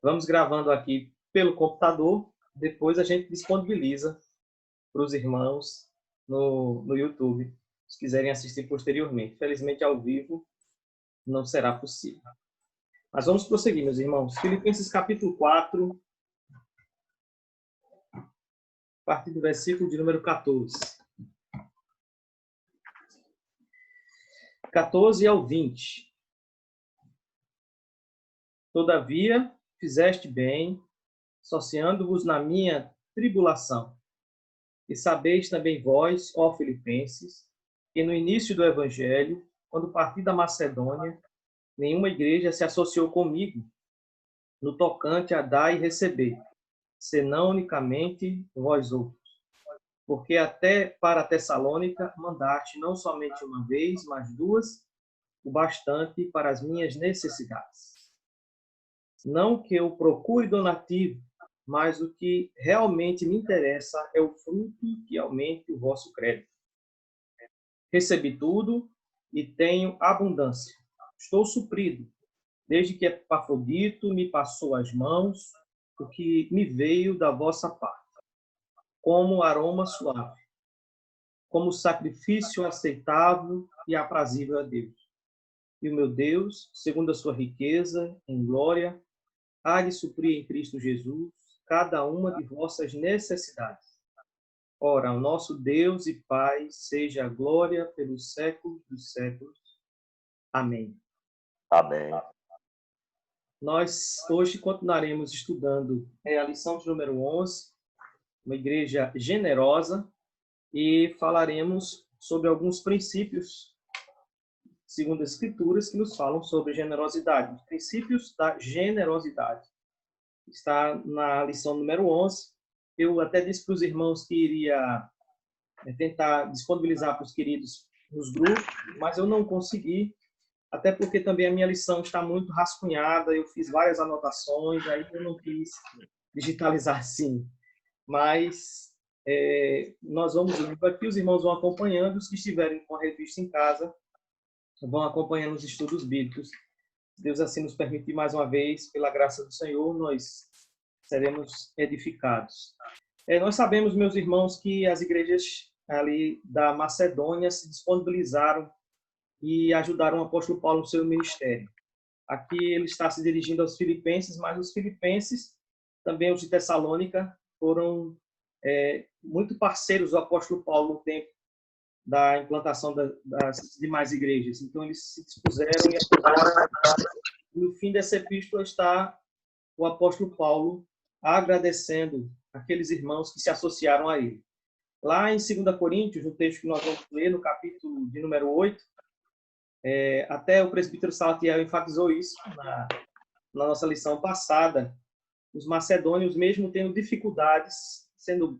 Vamos gravando aqui pelo computador, depois a gente disponibiliza para os irmãos no YouTube, se quiserem assistir posteriormente. Felizmente, ao vivo, não será possível. Mas vamos prosseguir, meus irmãos. Filipenses capítulo 4, a partir do versículo de número 14. 14 ao 20. Todavia, fizeste bem, associando-vos na minha tribulação. E sabeis também vós, ó Filipenses, que no início do Evangelho, quando parti da Macedônia, nenhuma igreja se associou comigo no tocante a dar e receber, senão unicamente vós outros. Porque até para Tessalônica mandaste não somente uma vez, mas duas, o bastante para as minhas necessidades. Não que eu procure donativo, mas o que realmente me interessa é o fruto que aumente o vosso crédito. Recebi tudo e tenho abundância. Estou suprido, desde que Epafrodito me passou as mãos, o que me veio da vossa parte, como aroma suave, como sacrifício aceitável e aprazível a Deus. E o meu Deus, segundo a sua riqueza em glória, há de suprir em Cristo Jesus cada uma de vossas necessidades. Ora, o nosso Deus e Pai seja a glória pelos séculos dos séculos. Amém. Amém. Nós hoje continuaremos estudando a lição de número 11, uma igreja generosa, e falaremos sobre alguns princípios, segundo as Escrituras, que nos falam sobre generosidade. Os princípios da generosidade. Está na lição número 11. Eu até disse para os irmãos que iria tentar disponibilizar para os queridos nos grupos, mas eu não consegui, até porque também a minha lição está muito rascunhada, eu fiz várias anotações, aí eu não quis digitalizar assim. Mas nós vamos indo aqui, os irmãos vão acompanhando, os que estiverem com a revista em casa vão acompanhando os estudos bíblicos. Deus assim nos permitir mais uma vez, pela graça do Senhor, nós seremos edificados. Nós sabemos, meus irmãos, que as igrejas ali da Macedônia se disponibilizaram e ajudaram o apóstolo Paulo no seu ministério. Aqui ele está se dirigindo aos filipenses, mas os filipenses, também os de Tessalônica, foram muito parceiros do apóstolo Paulo no tempo da implantação das demais igrejas. Então, eles se dispuseram e ajudaram. No fim dessa epístola está o apóstolo Paulo agradecendo aqueles irmãos que se associaram a ele. Lá em 2 Coríntios, no texto que nós vamos ler, no capítulo de número 8, até o presbítero Salatiel enfatizou isso na nossa lição passada. Os macedônios, mesmo tendo dificuldades, sendo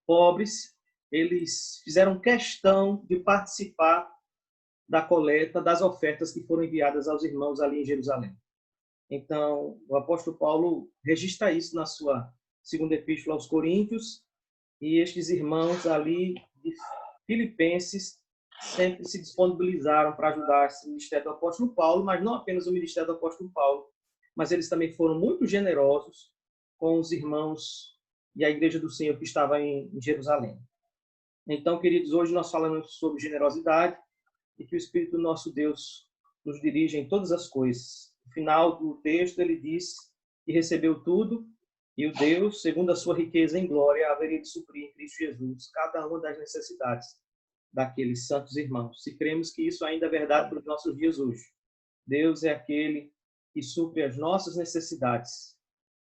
pobres, eles fizeram questão de participar da coleta das ofertas que foram enviadas aos irmãos ali em Jerusalém. Então, o apóstolo Paulo registra isso na sua segunda epístola aos Coríntios, e estes irmãos ali de Filipenses sempre se disponibilizaram para ajudar esse ministério do apóstolo Paulo, mas não apenas o ministério do apóstolo Paulo, mas eles também foram muito generosos com os irmãos e a igreja do Senhor que estava em Jerusalém. Então, queridos, hoje nós falamos sobre generosidade e que o Espírito do nosso Deus nos dirige em todas as coisas. No final do texto, ele diz que recebeu tudo e o Deus, segundo a sua riqueza em glória, haveria de suprir em Cristo Jesus cada uma das necessidades daqueles santos irmãos. Se cremos que isso ainda é verdade para os nossos dias hoje. Deus é aquele que supre as nossas necessidades.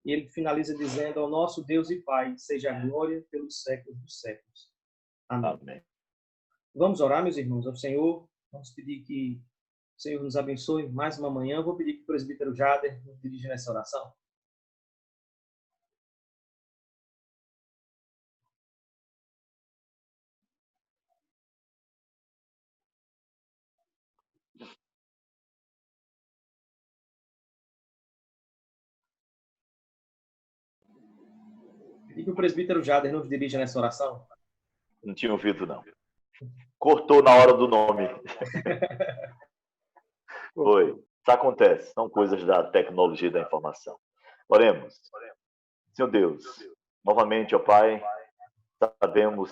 E ele finaliza dizendo: ao nosso Deus e Pai seja a glória pelos séculos dos séculos. Amém. Amém. Vamos orar, meus irmãos, ao Senhor. Vamos pedir que o Senhor nos abençoe mais uma manhã. Vou pedir que o presbítero Jader nos dirija nessa oração. Pedir que o presbítero Jader nos dirija nessa oração. Não tinha ouvido, não. Cortou na hora do nome. Foi. Isso acontece. São coisas da tecnologia da informação. Oremos. Senhor Deus, novamente, ó Pai, sabemos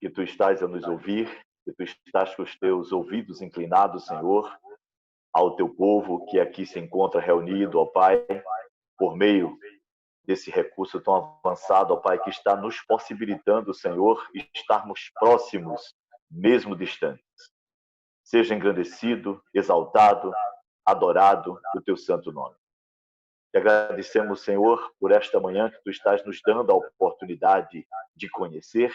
que Tu estás a nos ouvir, que Tu estás com os Teus ouvidos inclinados, Senhor, ao Teu povo que aqui se encontra reunido, ó Pai, por meio desse recurso tão avançado, ó Pai, que está nos possibilitando, Senhor, estarmos próximos, mesmo distantes. Seja engrandecido, exaltado, adorado o Teu santo nome. Te agradecemos, Senhor, por esta manhã que Tu estás nos dando a oportunidade de conhecer,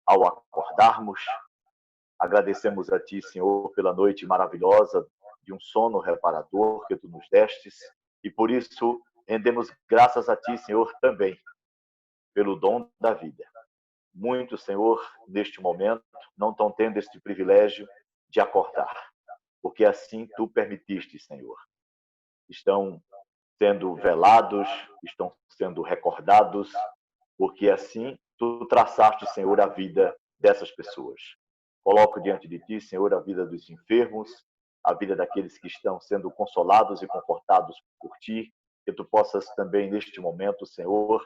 ao acordarmos. Agradecemos a Ti, Senhor, pela noite maravilhosa de um sono reparador que Tu nos destes, e por isso rendemos graças a Ti, Senhor, também, pelo dom da vida. Muitos, Senhor, neste momento, não estão tendo este privilégio de acordar, porque assim Tu permitiste, Senhor. Estão sendo velados, estão sendo recordados, porque assim Tu traçaste, Senhor, a vida dessas pessoas. Coloco diante de Ti, Senhor, a vida dos enfermos, a vida daqueles que estão sendo consolados e confortados por Ti, que Tu possas também, neste momento, Senhor,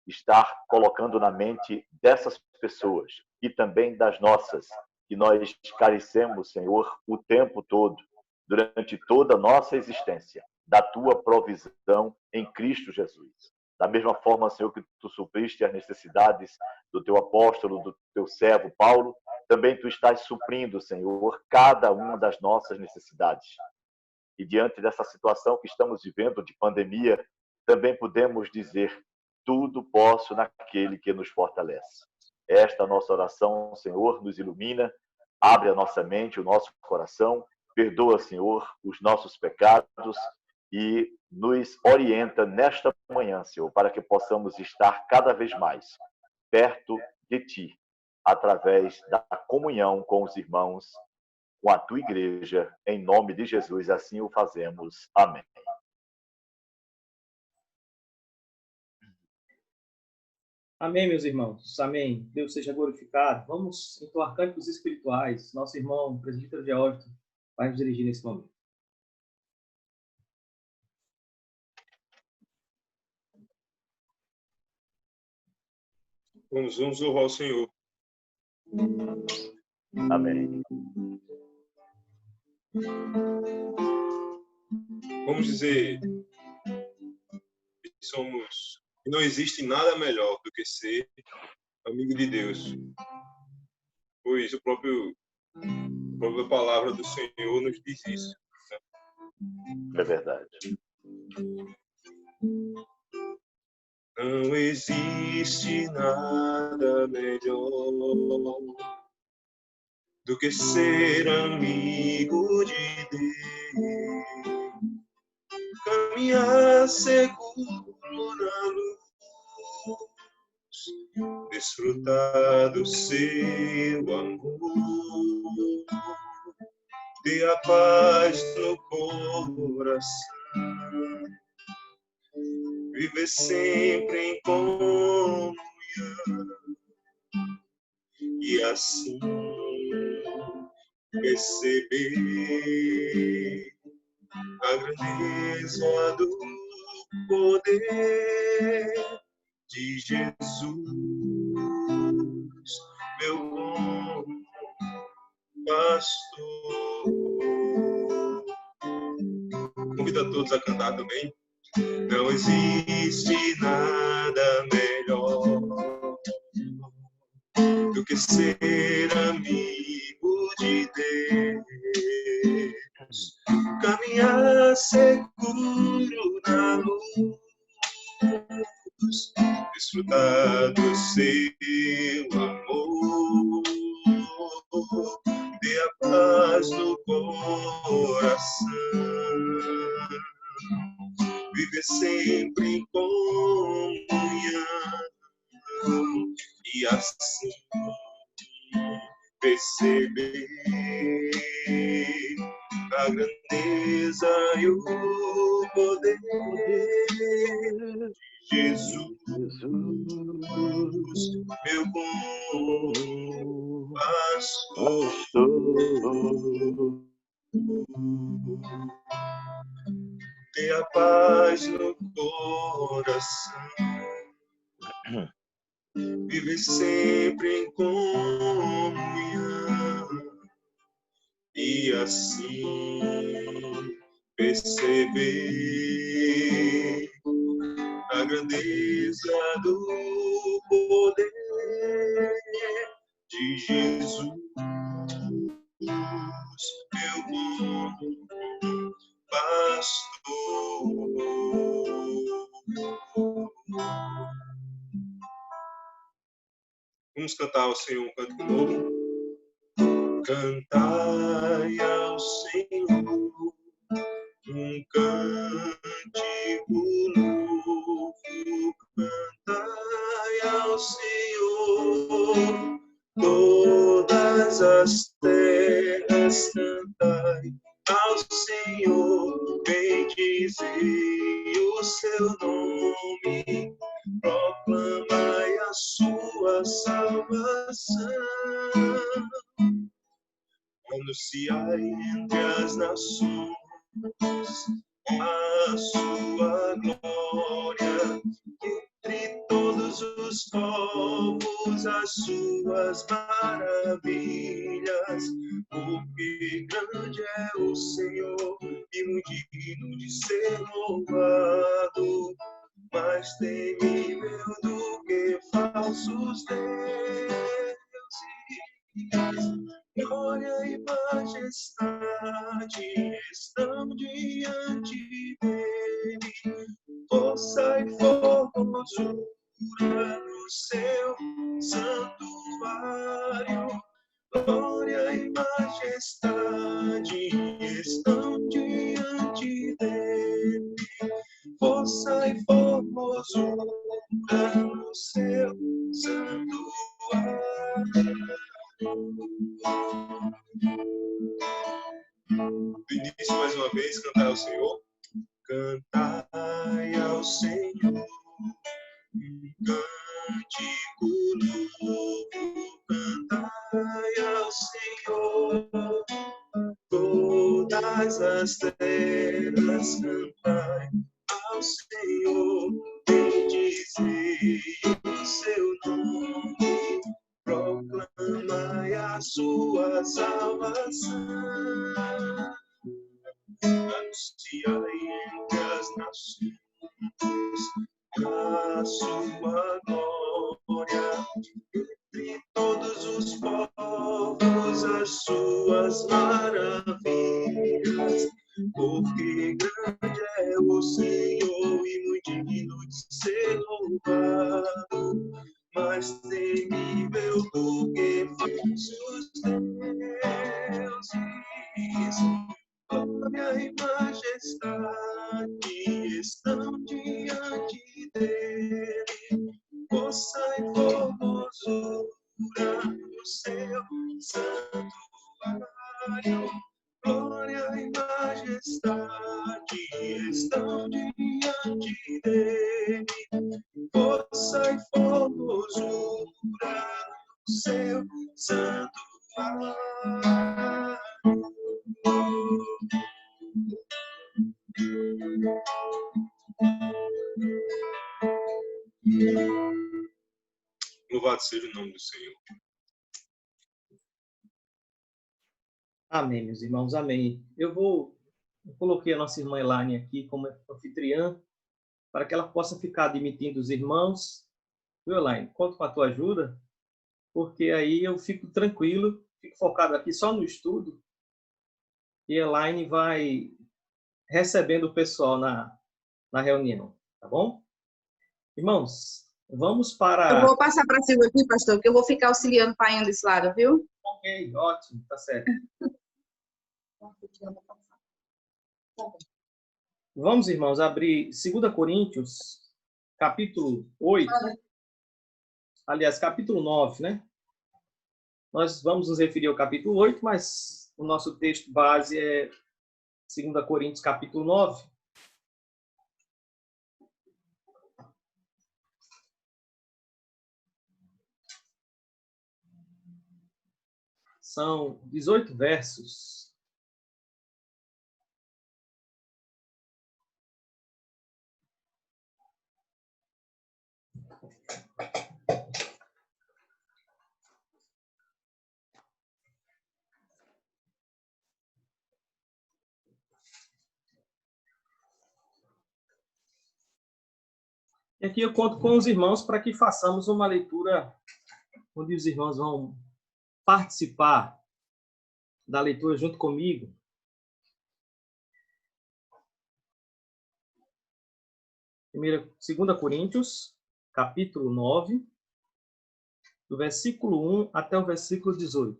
estar colocando na mente dessas pessoas e também das nossas, que nós carecemos, Senhor, o tempo todo, durante toda a nossa existência, da Tua provisão em Cristo Jesus. Da mesma forma, Senhor, que Tu supriste as necessidades do Teu apóstolo, do Teu servo Paulo, também Tu estás suprindo, Senhor, cada uma das nossas necessidades. E diante dessa situação que estamos vivendo de pandemia, também podemos dizer, tudo posso naquele que nos fortalece. Esta nossa oração, Senhor, nos ilumina, abre a nossa mente, o nosso coração, perdoa, Senhor, os nossos pecados e nos orienta nesta manhã, Senhor, para que possamos estar cada vez mais perto de Ti, através da comunhão com os irmãos, com a Tua igreja, em nome de Jesus, assim o fazemos. Amém. Amém, meus irmãos. Amém. Deus seja glorificado. Vamos entoar cânticos espirituais. Nosso irmão, presbítero Geórgio, vai nos dirigir nesse momento. Vamos louvar o Senhor. Amém. Vamos dizer que não existe nada melhor do que ser amigo de Deus. Pois a própria palavra do Senhor nos diz isso. É verdade. Não existe nada melhor do que ser amigo de Deus, caminhar seguro na luz, desfrutar do seu amor, ter a paz no coração, viver sempre em comunhão e assim perceber a grandeza do poder de Jesus, meu bom pastor. Convido a todos a cantar também. Não existe nada melhor do que ser amigo de Deus, caminhar seguro na luz, desfrutar do seu amor, ter a paz no coração, viver sempre em comunhão e assim perceber a grandeza e o poder de Jesus, meu bom pastor. Ter a paz no coração. Viver sempre em comunhão e assim perceber a grandeza do poder de Jesus, meu bom pastor. Vamos cantar ao Senhor um canto novo. Cantai ao Senhor um cântico novo. Cantai ao Senhor todas as terras. Cantai ao Senhor, bendizei o seu nome, proclamai a sua salvação. Anunciai entre as nações a sua glória, entre todos os povos as suas maravilhas, porque grande é o Senhor e muito digno de ser louvado, mais temível do que falsos deuses. Glória e majestade estão diante dele, força e formosura no seu santuário. Glória e majestade estão diante dele, força e formosura no seu santuário. Do início, mais uma vez, cantar ao Senhor. Cantai ao Senhor um cântico novo. Cantai ao Senhor todas as terras. Cantai ao Senhor, bendizei o seu nome, proclamai a sua salvação. Anunciai entre as nações a sua glória, entre todos os povos as suas maravilhas, porque grande é o Senhor e muito digno de ser louvado, mais temível do que falsos deuses. Glória e majestade estão diante dele, força e formosura no seu santuário. Glória e majestade estão diante dele, força e formosura no seu santuário. Louvado seja o nome do Senhor. Amém, meus irmãos, amém. Eu coloquei a nossa irmã Elaine aqui como anfitriã, para que ela possa ficar admitindo os irmãos. Viu, Elaine? Conto com a tua ajuda, porque aí eu fico tranquilo, fico focado aqui só no estudo, e a Elaine vai recebendo o pessoal na reunião, tá bom? Irmãos, vamos para... Eu vou passar para a Silvia aqui, pastor, que eu vou ficar auxiliando o pai desse lado, viu? Ok, ótimo, tá certo. Vamos, irmãos, abrir 2 Coríntios, capítulo 8. Aliás, capítulo 9, né? Nós vamos nos referir ao capítulo 8, mas o nosso texto base é 2 Coríntios, capítulo 9. São 18 versos. E aqui eu conto com os irmãos para que façamos uma leitura onde os irmãos vão participar da leitura junto comigo. Segunda Coríntios, capítulo 9, do versículo 1 até o versículo 18.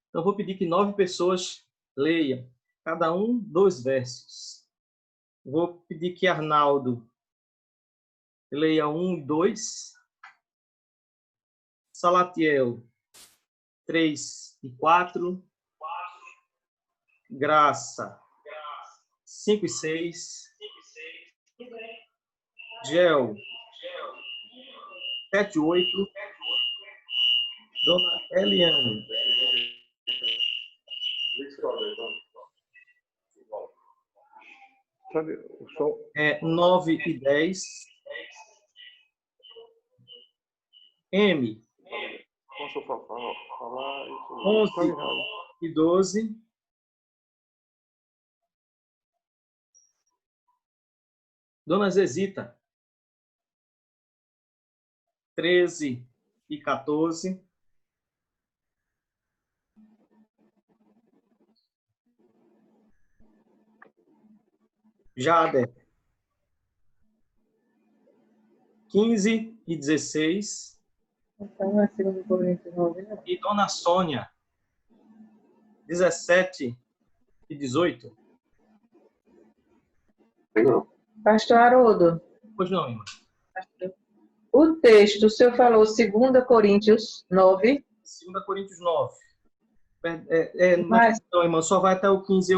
Então, eu vou pedir que 9 pessoas leiam, cada um 2 versos. Vou pedir que Arnaldo leia 1 e 2, Salatiel 3 e 4, Graça 5 e 6, Gel 7 e 8, Dona Eliane 9 e 10, M 11 e 12, Dona Zezita 13 e 14, Jader 15 e 16, Então, é 2 Coríntios 9, né? e Dona Sônia 17 e 18. Pastor Haroldo, Pois não, irmã. o texto, o senhor falou 2 Coríntios 9. 2 Coríntios 9. Mas, Não, irmão, só vai até o 15.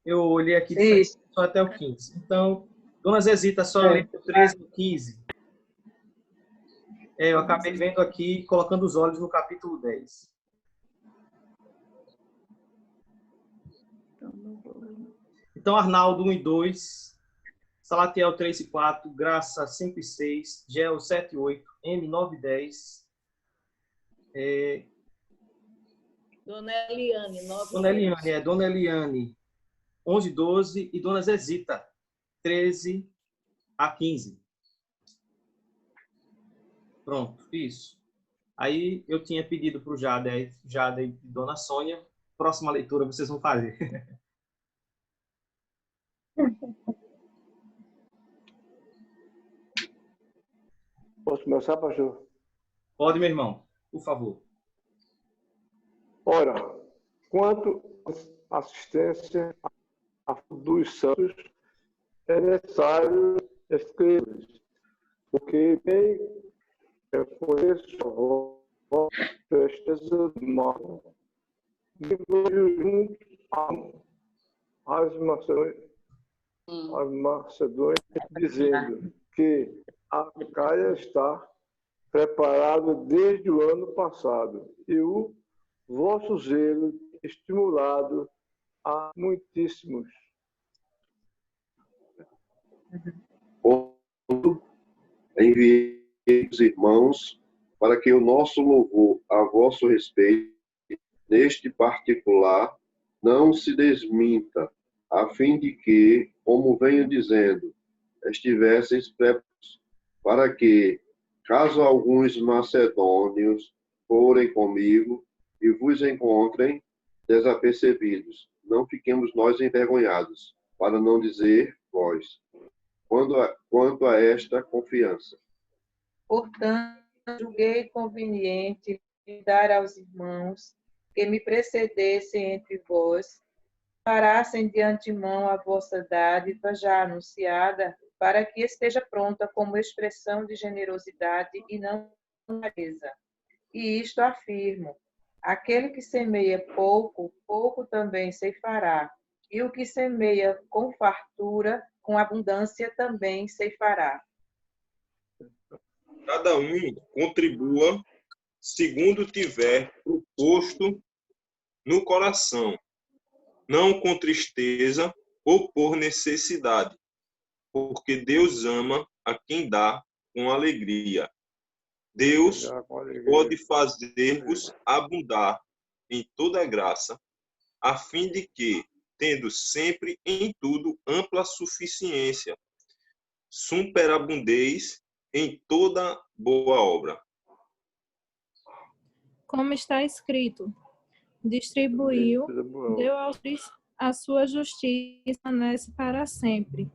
Eu olhei aqui, isso. só até o 15. Então, Dona Zezita só lê o 13 e o 15. Eu acabei vendo aqui, colocando os olhos no capítulo 10. Então, Arnaldo 1 e 2, Salatiel 3 e 4, Graça 5 e 6, Gel 7 e 8, M 9 e 10, Dona Eliane, 9 Dona Eliane, Dona Eliane 11 e 12, e Dona Zezita 13 a 15. Pronto, isso. Aí eu tinha pedido para o Jade e Dona Sônia, próxima leitura vocês vão fazer. Posso começar, pastor? Pode, meu irmão, por favor. Ora, quanto à assistência dos santos, é necessário escrever, porque bem conheço a vossa tristeza de mal, e vejo junto às Macedônias, dizendo que a Caia está preparado desde o ano passado, e o vosso zelo estimulado a muitíssimos. Enviei os irmãos para que o nosso louvor a vosso respeito, neste particular, não se desminta, a fim de que, como venho dizendo, estivesseis preparados, para que, caso alguns macedônios forem comigo e vos encontrem desapercebidos, não fiquemos nós envergonhados, para não dizer vós, quanto a esta confiança. Portanto, julguei conveniente dar aos irmãos que me precedessem entre vós, parassem de antemão a vossa dádiva já anunciada, para que esteja pronta como expressão de generosidade e não avareza. E isto afirmo: aquele que semeia pouco, pouco também ceifará, e o que semeia com fartura, com abundância também ceifará. Cada um contribua segundo tiver proposto no coração, não com tristeza ou por necessidade, porque Deus ama a quem dá com alegria. Deus pode fazer-vos abundar em toda graça, a fim de que, tendo sempre em tudo ampla suficiência, superabundeis em toda boa obra. Como está escrito, distribuiu, deu aos filhos a sua justiça, permanece para sempre.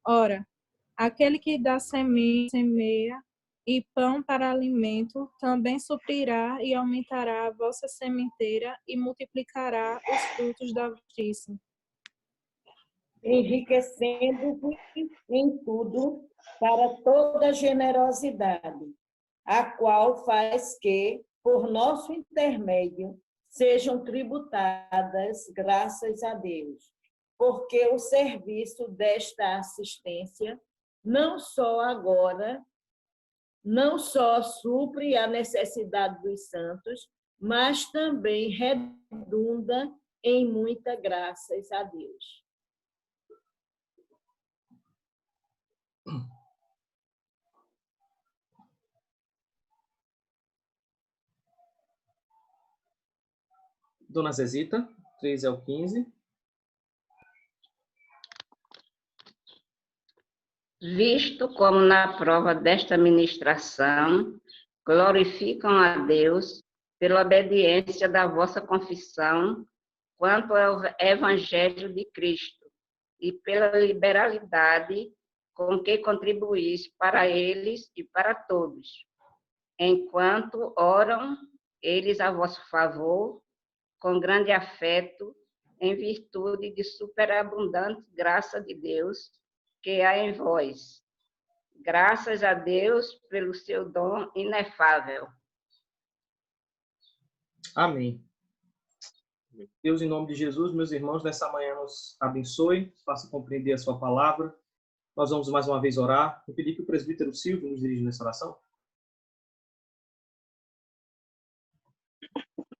Ora, aquele que dá semeia e pão para alimento, também suprirá e aumentará a vossa sementeira e multiplicará os frutos da justiça. Enriquecendo-vos em tudo para toda generosidade, a qual faz que, por nosso intermédio, sejam tributadas graças a Deus, porque o serviço desta assistência não só supre a necessidade dos santos, mas também redunda em muita graças a Deus. Dona Zezita, 13 ao 15. Visto como na prova desta ministração glorificam a Deus pela obediência da vossa confissão quanto ao Evangelho de Cristo e pela liberalidade com que contribuís para eles e para todos, enquanto oram eles a vosso favor com grande afeto, em virtude de superabundante graça de Deus que há em vós. Graças a Deus pelo seu dom inefável. Amém. Deus, em nome de Jesus, meus irmãos, nessa manhã nos abençoe, faça compreender a sua palavra. Nós vamos mais uma vez orar. Eu pedi que o presbítero Silvio nos dirija nessa oração.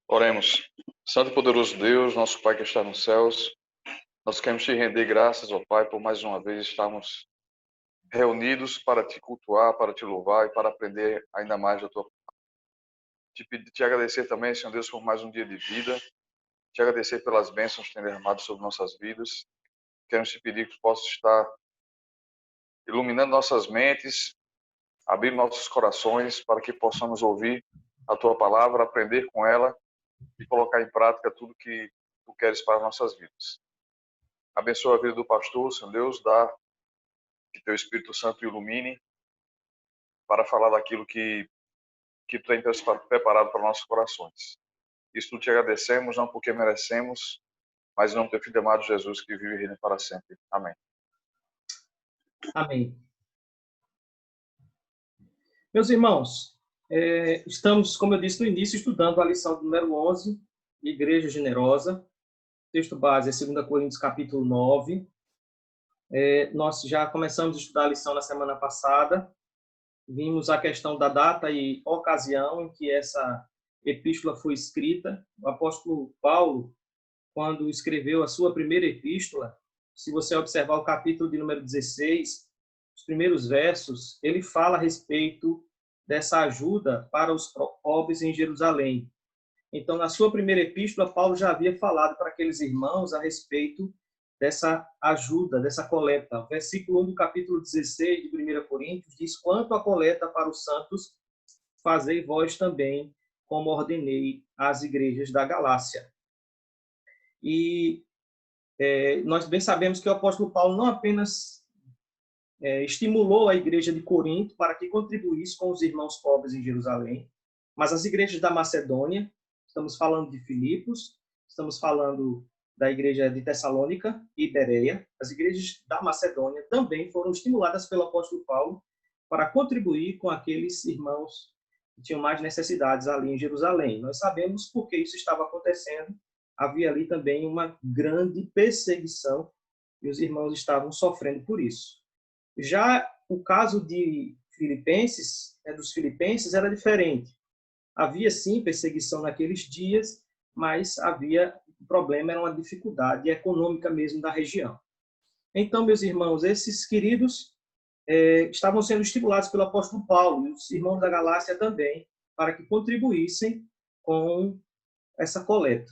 Oremos. Santo e poderoso Deus, nosso Pai que está nos céus, nós queremos te render graças, ó Pai, por mais uma vez estarmos reunidos para te cultuar, para te louvar e para aprender ainda mais da tua palavra. Te agradecer também, Senhor Deus, por mais um dia de vida, te agradecer pelas bênçãos que tem derramado sobre nossas vidas. Queremos te pedir que tu possas estar iluminando nossas mentes, abrindo nossos corações para que possamos ouvir a tua palavra, aprender com ela e colocar em prática tudo que tu queres para nossas vidas. Abençoa a vida do pastor, Senhor Deus, dá que teu Espírito Santo ilumine para falar daquilo que tu tem preparado para nossos corações. Isso tudo te agradecemos, não porque merecemos, mas em nome do teu Filho amado Jesus, que vive e reina para sempre. Amém. Amém. Meus irmãos, estamos, como eu disse no início, estudando a lição número 11, Igreja Generosa. O texto base é 2 Coríntios, capítulo 9. Nós já começamos a estudar a lição na semana passada. Vimos a questão da data e ocasião em que essa epístola foi escrita. O apóstolo Paulo, quando escreveu a sua primeira epístola, se você observar o capítulo de número 16, os primeiros versos, ele fala a respeito dessa ajuda para os pobres em Jerusalém. Então, na sua primeira epístola, Paulo já havia falado para aqueles irmãos a respeito dessa ajuda, dessa coleta. O versículo 1 do capítulo 16 de 1 Coríntios diz: quanto à coleta para os santos, fazei vós também, como ordenei às igrejas da Galácia. E nós bem sabemos que o apóstolo Paulo não apenas estimulou a igreja de Corinto para que contribuísse com os irmãos pobres em Jerusalém, mas as igrejas da Macedônia, estamos falando de Filipos, estamos falando da igreja de Tessalônica e Bereia, as igrejas da Macedônia também foram estimuladas pelo apóstolo Paulo para contribuir com aqueles irmãos que tinham mais necessidades ali em Jerusalém. Nós sabemos por que isso estava acontecendo. Havia ali também uma grande perseguição e os irmãos estavam sofrendo por isso. Já o caso de Filipenses, dos filipenses, era diferente. Havia, sim, perseguição naqueles dias, mas o problema era uma dificuldade econômica mesmo da região. Então, meus irmãos, esses queridos estavam sendo estimulados pelo apóstolo Paulo e os irmãos da Galácia também, para que contribuíssem com essa coleta.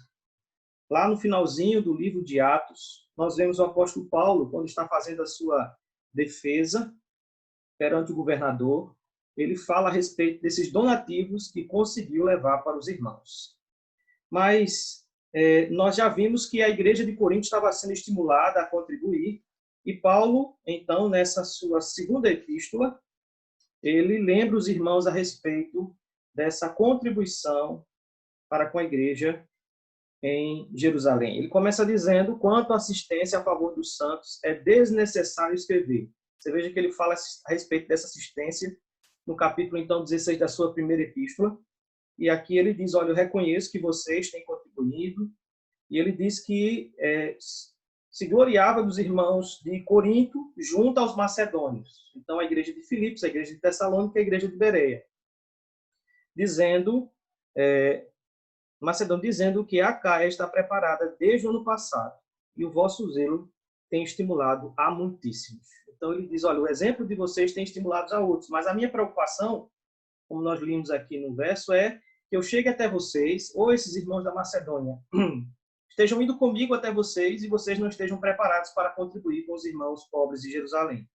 Lá no finalzinho do livro de Atos, nós vemos o apóstolo Paulo, quando está fazendo a sua defesa perante o governador, ele fala a respeito desses donativos que conseguiu levar para os irmãos. Mas nós já vimos que a igreja de Corinto estava sendo estimulada a contribuir, e Paulo, então, nessa sua segunda epístola, ele lembra os irmãos a respeito dessa contribuição para com a igreja em Jerusalém. Ele começa dizendo: quanto à assistência a favor dos santos, é desnecessário escrever. Você veja que ele fala a respeito dessa assistência no capítulo, então, 16 da sua primeira epístola. E aqui ele diz: olha, eu reconheço que vocês têm contribuído. E ele diz que se gloriava dos irmãos de Corinto junto aos macedônios. Então, a igreja de Filipos, a igreja de Tessalônica e a igreja de Bereia. Dizendo que a Acaia está preparada desde o ano passado e o vosso zelo tem estimulado a muitíssimos. Então, ele diz, olha, o exemplo de vocês tem estimulado a outros, mas a minha preocupação, como nós limos aqui no verso, é que eu chegue até vocês, ou esses irmãos da Macedônia estejam indo comigo até vocês e vocês não estejam preparados para contribuir com os irmãos pobres de Jerusalém.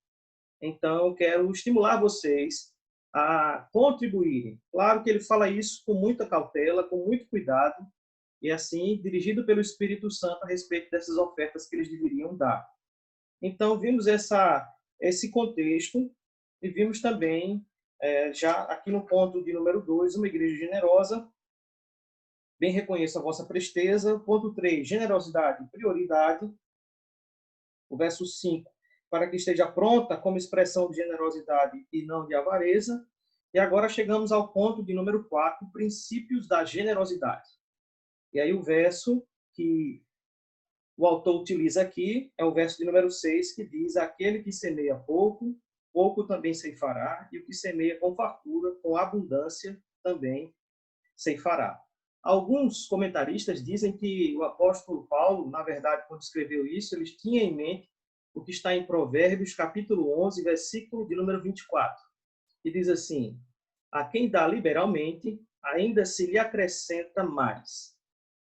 Então, eu quero estimular vocês a contribuírem. Claro que ele fala isso com muita cautela, com muito cuidado, e assim, dirigido pelo Espírito Santo a respeito dessas ofertas que eles deveriam dar. Então, vimos esse contexto e vimos também, já aqui no ponto de número 2, uma igreja generosa. Bem reconheço a vossa presteza. Ponto 3, generosidade e prioridade. O verso 5, para que esteja pronta como expressão de generosidade e não de avareza. E agora chegamos ao ponto de número 4, princípios da generosidade. E aí o verso que o autor utiliza aqui é o verso de número 6, que diz: aquele que semeia pouco, pouco também ceifará, e o que semeia com fartura, com abundância, também ceifará. Alguns comentaristas dizem que o apóstolo Paulo, na verdade, quando escreveu isso, ele tinha em mente o que está em Provérbios, capítulo 11, versículo de número 24, que diz assim: a quem dá liberalmente, ainda se lhe acrescenta mais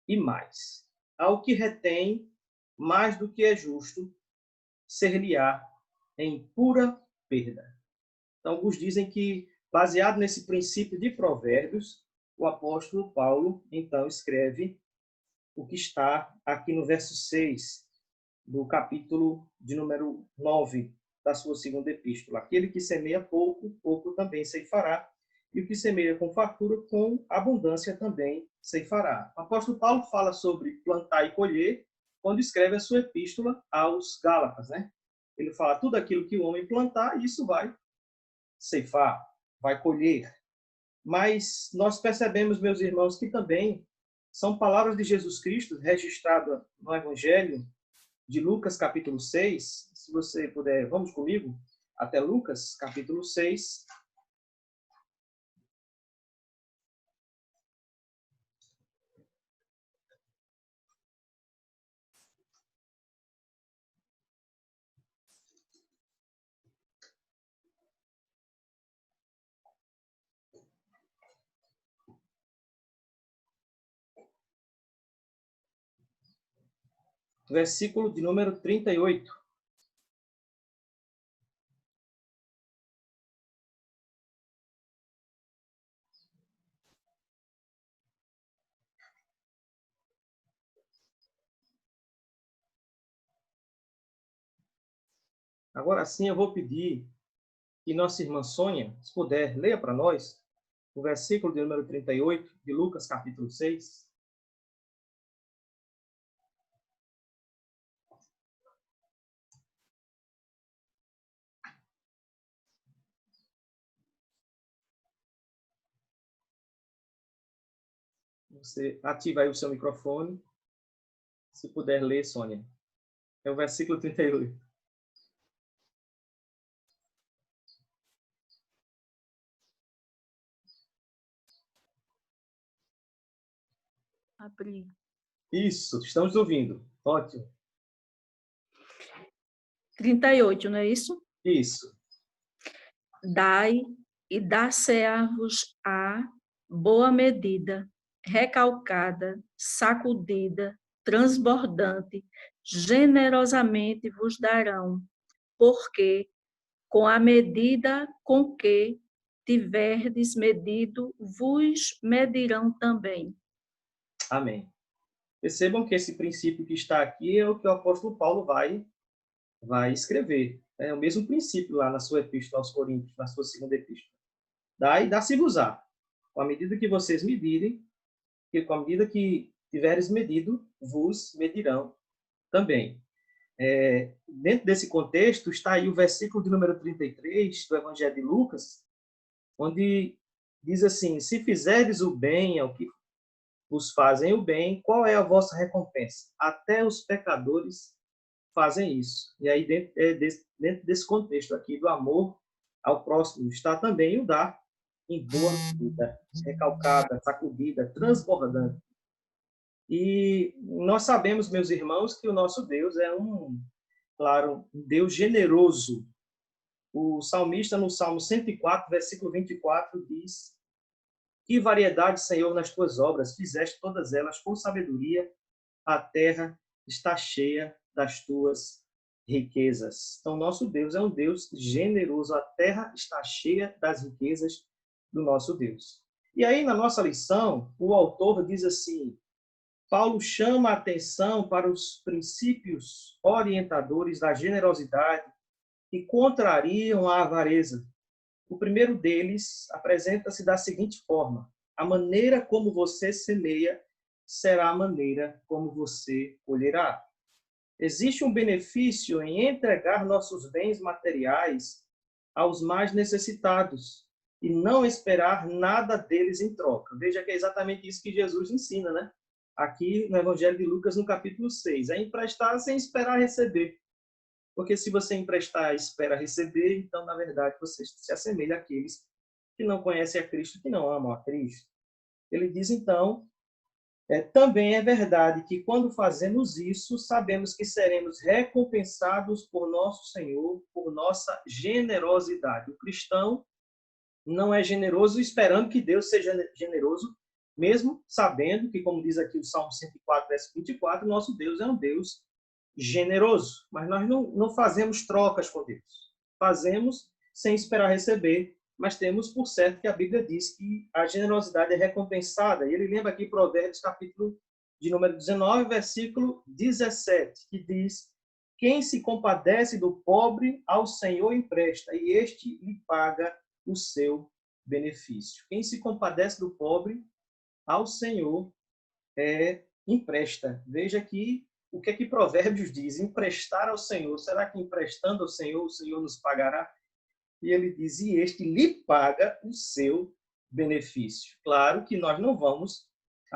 e mais. Ao que retém mais do que é justo, ser-lhe-á em pura perda. Então, alguns dizem que, baseado nesse princípio de Provérbios, o apóstolo Paulo, então, escreve o que está aqui no verso 6 do capítulo de número 9 da sua segunda epístola. Aquele que semeia pouco, pouco também ceifará, e o que semeia com fartura, com abundância também ceifará. O apóstolo Paulo fala sobre plantar e colher quando escreve a sua epístola aos Gálatas, né? Ele fala tudo aquilo que o homem plantar, isso vai ceifar, vai colher. Mas nós percebemos, meus irmãos, que também são palavras de Jesus Cristo registradas no Evangelho de Lucas, capítulo 6. Se você puder, vamos comigo até Lucas, capítulo 6. Versículo de número 38. Agora sim eu vou pedir que nossa irmã Sônia, se puder, leia para nós o versículo de número 38 de Lucas, capítulo 6. Você ativa aí o seu microfone. Se puder ler, Sônia. É o versículo 38. Abri. Isso, estamos ouvindo. Ótimo. 38, não é isso? Isso. Dai e dar-se-á-vos-á boa medida, recalcada, sacudida, transbordante, generosamente vos darão, porque com a medida com que tiverdes medido, vos medirão também. Amém. Percebam que esse princípio que está aqui é o que o apóstolo Paulo vai escrever. É o mesmo princípio lá na sua epístola aos Coríntios, na sua segunda epístola. Daí dá-se-vos-á. Com a medida que vocês medirem, e com a medida que tiveres medido, vos medirão também. Dentro desse contexto, está aí o versículo de número 33 do Evangelho de Lucas, onde diz assim: se fizerdes o bem ao que vos fazem o bem, qual é a vossa recompensa? Até os pecadores fazem isso. E aí, dentro desse contexto aqui do amor ao próximo, está também o dar em boa medida, recalcada, sacudida, transbordante. E nós sabemos, meus irmãos, que o nosso Deus é um Deus generoso. O salmista, no Salmo 104, versículo 24, diz: que variedade, Senhor, nas tuas obras, fizeste todas elas com sabedoria, a terra está cheia das tuas riquezas. Então, nosso Deus é um Deus generoso, a terra está cheia das riquezas do nosso Deus. E aí, na nossa lição, o autor diz assim: Paulo chama a atenção para os princípios orientadores da generosidade que contrariam a avareza. O primeiro deles apresenta-se da seguinte forma: a maneira como você semeia será a maneira como você colherá. Existe um benefício em entregar nossos bens materiais aos mais necessitados e não esperar nada deles em troca. Veja que é exatamente isso que Jesus ensina, né? Aqui no Evangelho de Lucas, no capítulo 6. É emprestar sem esperar receber. Porque se você emprestar e espera receber, então, na verdade, você se assemelha àqueles que não conhecem a Cristo, que não amam a Cristo. Ele diz, então, também é verdade que quando fazemos isso, sabemos que seremos recompensados por nosso Senhor, por nossa generosidade. O cristão não é generoso esperando que Deus seja generoso, mesmo sabendo que, como diz aqui o Salmo 104, verso 24, nosso Deus é um Deus generoso. Mas nós não fazemos trocas com Deus. Fazemos sem esperar receber, mas temos por certo que a Bíblia diz que a generosidade é recompensada. E ele lembra aqui Provérbios, capítulo de número 19, versículo 17, que diz: quem se compadece do pobre, ao Senhor empresta, e este lhe paga o seu benefício. Quem se compadece do pobre, ao Senhor empresta. Veja aqui o que Provérbios diz: emprestar ao Senhor. Será que emprestando ao Senhor, o Senhor nos pagará? E ele diz: e este lhe paga o seu benefício. Claro que nós não vamos,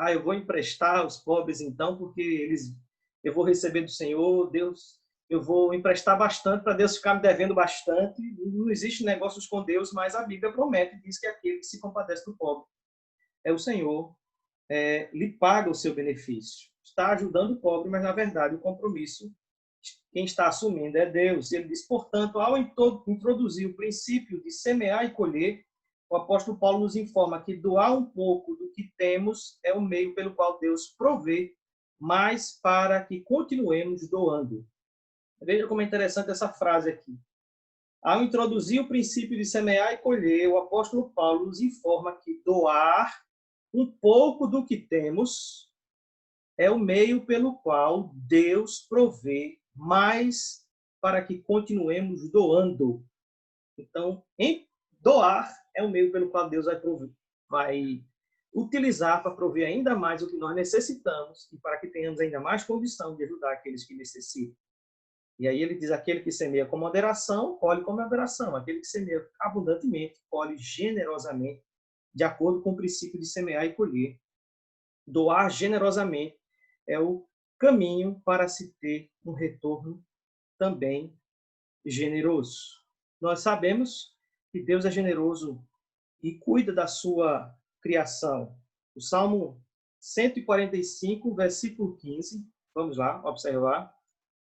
eu vou emprestar aos pobres então, porque eu vou receber do Senhor, Deus, eu vou emprestar bastante para Deus ficar me devendo bastante. Não existe negócios com Deus, mas a Bíblia promete, diz que aquele que se compadece do pobre é o Senhor, lhe paga o seu benefício. Está ajudando o pobre, mas na verdade o compromisso, quem está assumindo é Deus. Ele diz, portanto, ao introduzir o princípio de semear e colher, o apóstolo Paulo nos informa que doar um pouco do que temos é o meio pelo qual Deus provê, mas para que continuemos doando. Veja como é interessante essa frase aqui. Ao introduzir o princípio de semear e colher, o apóstolo Paulo nos informa que doar um pouco do que temos é o meio pelo qual Deus provê, mas para que continuemos doando. Então, doar é o meio pelo qual Deus vai utilizar para prover ainda mais o que nós necessitamos e para que tenhamos ainda mais condição de ajudar aqueles que necessitam. E aí ele diz: aquele que semeia com moderação, colhe com moderação. Aquele que semeia abundantemente, colhe generosamente, de acordo com o princípio de semear e colher. Doar generosamente é o caminho para se ter um retorno também generoso. Nós sabemos que Deus é generoso e cuida da sua criação. O Salmo 145, versículo 15, vamos lá observar,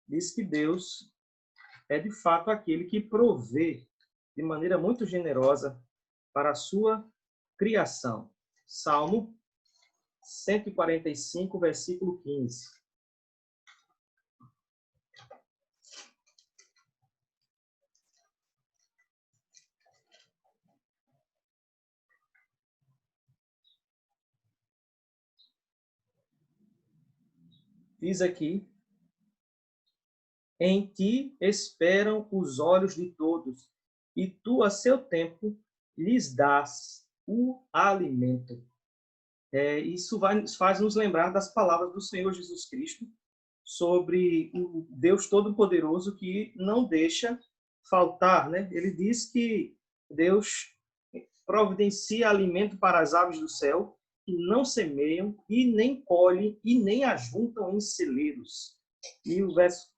diz que Deus é de fato aquele que provê de maneira muito generosa para a sua criação. Salmo 145, versículo 15. Diz aqui: em ti esperam os olhos de todos, e tu, a seu tempo, lhes dás o alimento. Isso faz nos lembrar das palavras do Senhor Jesus Cristo sobre o Deus Todo-Poderoso que não deixa faltar, né? Ele diz que Deus providencia alimento para as aves do céu, que não semeiam e nem colhem e nem ajuntam em celeiros. E o verso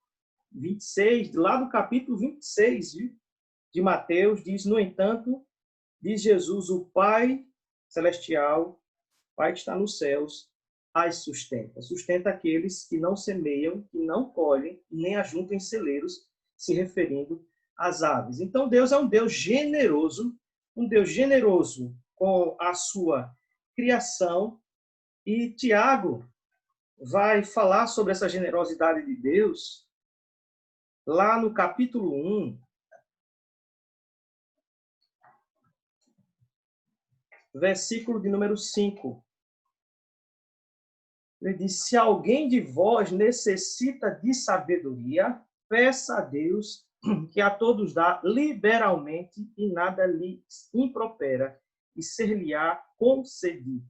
26, lá do capítulo 26 de Mateus, diz: no entanto, diz Jesus, o Pai Celestial, Pai que está nos céus, as sustenta. Sustenta aqueles que não semeiam, que não colhem e nem ajuntam em celeiros, se referindo às aves. Então, Deus é um Deus generoso com a sua criação. E Tiago vai falar sobre essa generosidade de Deus lá no capítulo 1, versículo de número 5. Ele diz: se alguém de vós necessita de sabedoria, peça a Deus, que a todos dá liberalmente e nada lhe impropera, e ser-lhe-á concedido.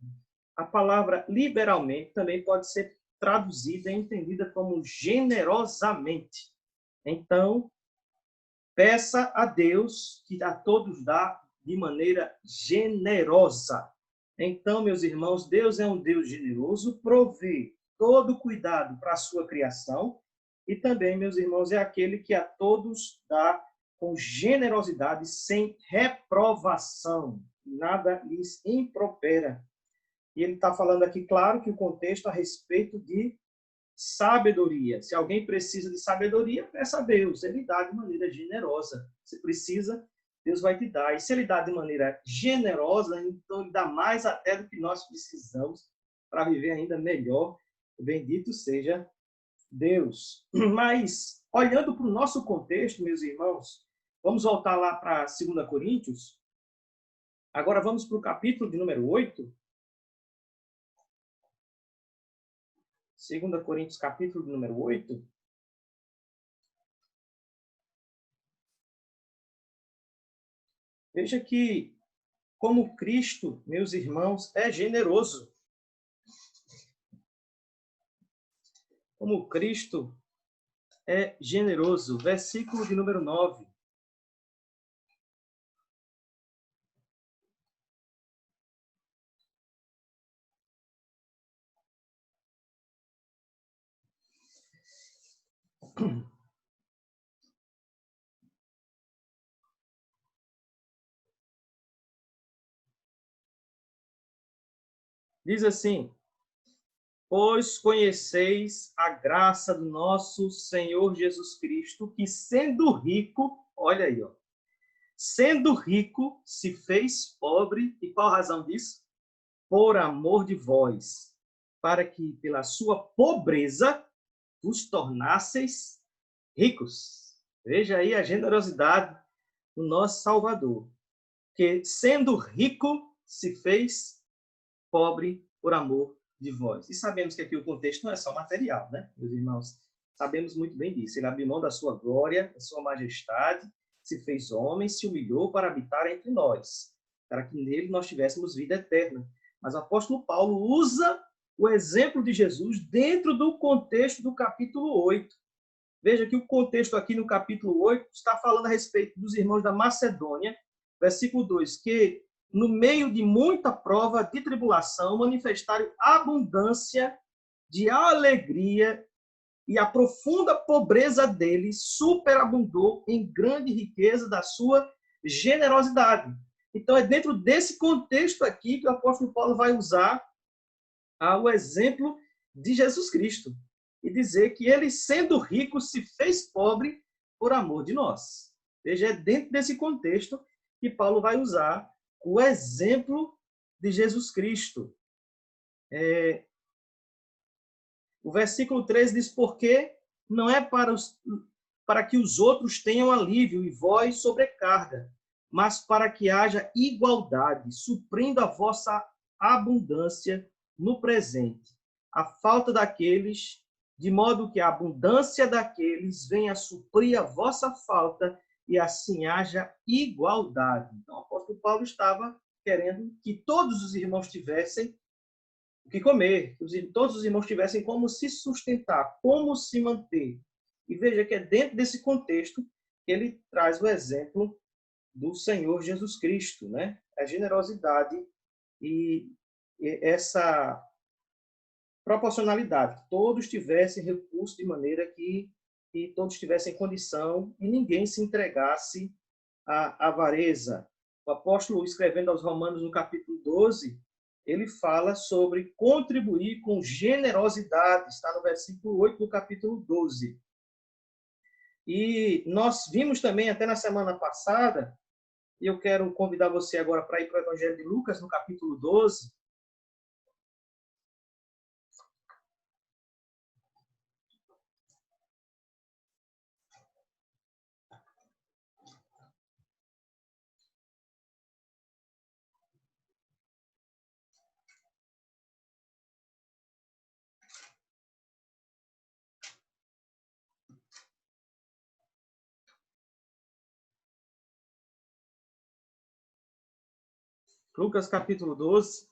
A palavra liberalmente também pode ser traduzida e entendida como generosamente. Então, peça a Deus, que a todos dá de maneira generosa. Então, meus irmãos, Deus é um Deus generoso, provê todo o cuidado para a sua criação, e também, meus irmãos, é aquele que a todos dá com generosidade, sem reprovação. Nada lhes impropera. E ele está falando aqui, claro, que o contexto a respeito de sabedoria. Se alguém precisa de sabedoria, peça a Deus. Ele dá de maneira generosa. Se precisa, Deus vai te dar. E se ele dá de maneira generosa, então ele dá mais até do que nós precisamos para viver ainda melhor. Bendito seja Deus. Mas, olhando para o nosso contexto, meus irmãos, vamos voltar lá para 2 Coríntios. Agora vamos para o capítulo de número 8. 2 Coríntios, capítulo de número 8. Veja que, como Cristo, meus irmãos, é generoso. Como Cristo é generoso. Versículo de número 9. Diz assim: pois conheceis a graça do nosso Senhor Jesus Cristo, que sendo rico, olha aí, ó, sendo rico, se fez pobre. E qual a razão disso? Por amor de vós, para que pela sua pobreza vos tornasseis ricos. Veja aí a generosidade do nosso Salvador, que sendo rico, se fez pobre por amor de vós. E sabemos que aqui o contexto não é só material, né, meus irmãos? Sabemos muito bem disso. Ele abriu mão da sua glória, da sua majestade, se fez homem, se humilhou para habitar entre nós, para que nele nós tivéssemos vida eterna. Mas o apóstolo Paulo usa o exemplo de Jesus dentro do contexto do capítulo 8. Veja que o contexto aqui no capítulo 8 está falando a respeito dos irmãos da Macedônia, versículo 2, que no meio de muita prova de tribulação, manifestaram abundância de alegria, e a profunda pobreza deles superabundou em grande riqueza da sua generosidade. Então, é dentro desse contexto aqui que o apóstolo Paulo vai usar o exemplo de Jesus Cristo e dizer que ele, sendo rico, se fez pobre por amor de nós. Veja, é dentro desse contexto que Paulo vai usar o exemplo de Jesus Cristo. O versículo 13 diz, porque não é para que os outros tenham alívio e vós sobrecarga, mas para que haja igualdade, suprindo a vossa abundância no presente, a falta daqueles, de modo que a abundância daqueles venha a suprir a vossa falta e assim haja igualdade. Então, o apóstolo Paulo estava querendo que todos os irmãos tivessem o que comer, que todos os irmãos tivessem como se sustentar, como se manter. E veja que é dentro desse contexto que ele traz o exemplo do Senhor Jesus Cristo, né? A generosidade e essa proporcionalidade, que todos tivessem recurso de maneira que todos tivessem condição e ninguém se entregasse à avareza. O apóstolo, escrevendo aos Romanos no capítulo 12, ele fala sobre contribuir com generosidade, está no versículo 8 do capítulo 12. E nós vimos também, até na semana passada, e eu quero convidar você agora para ir para o Evangelho de Lucas, no capítulo 12. Lucas, capítulo 12.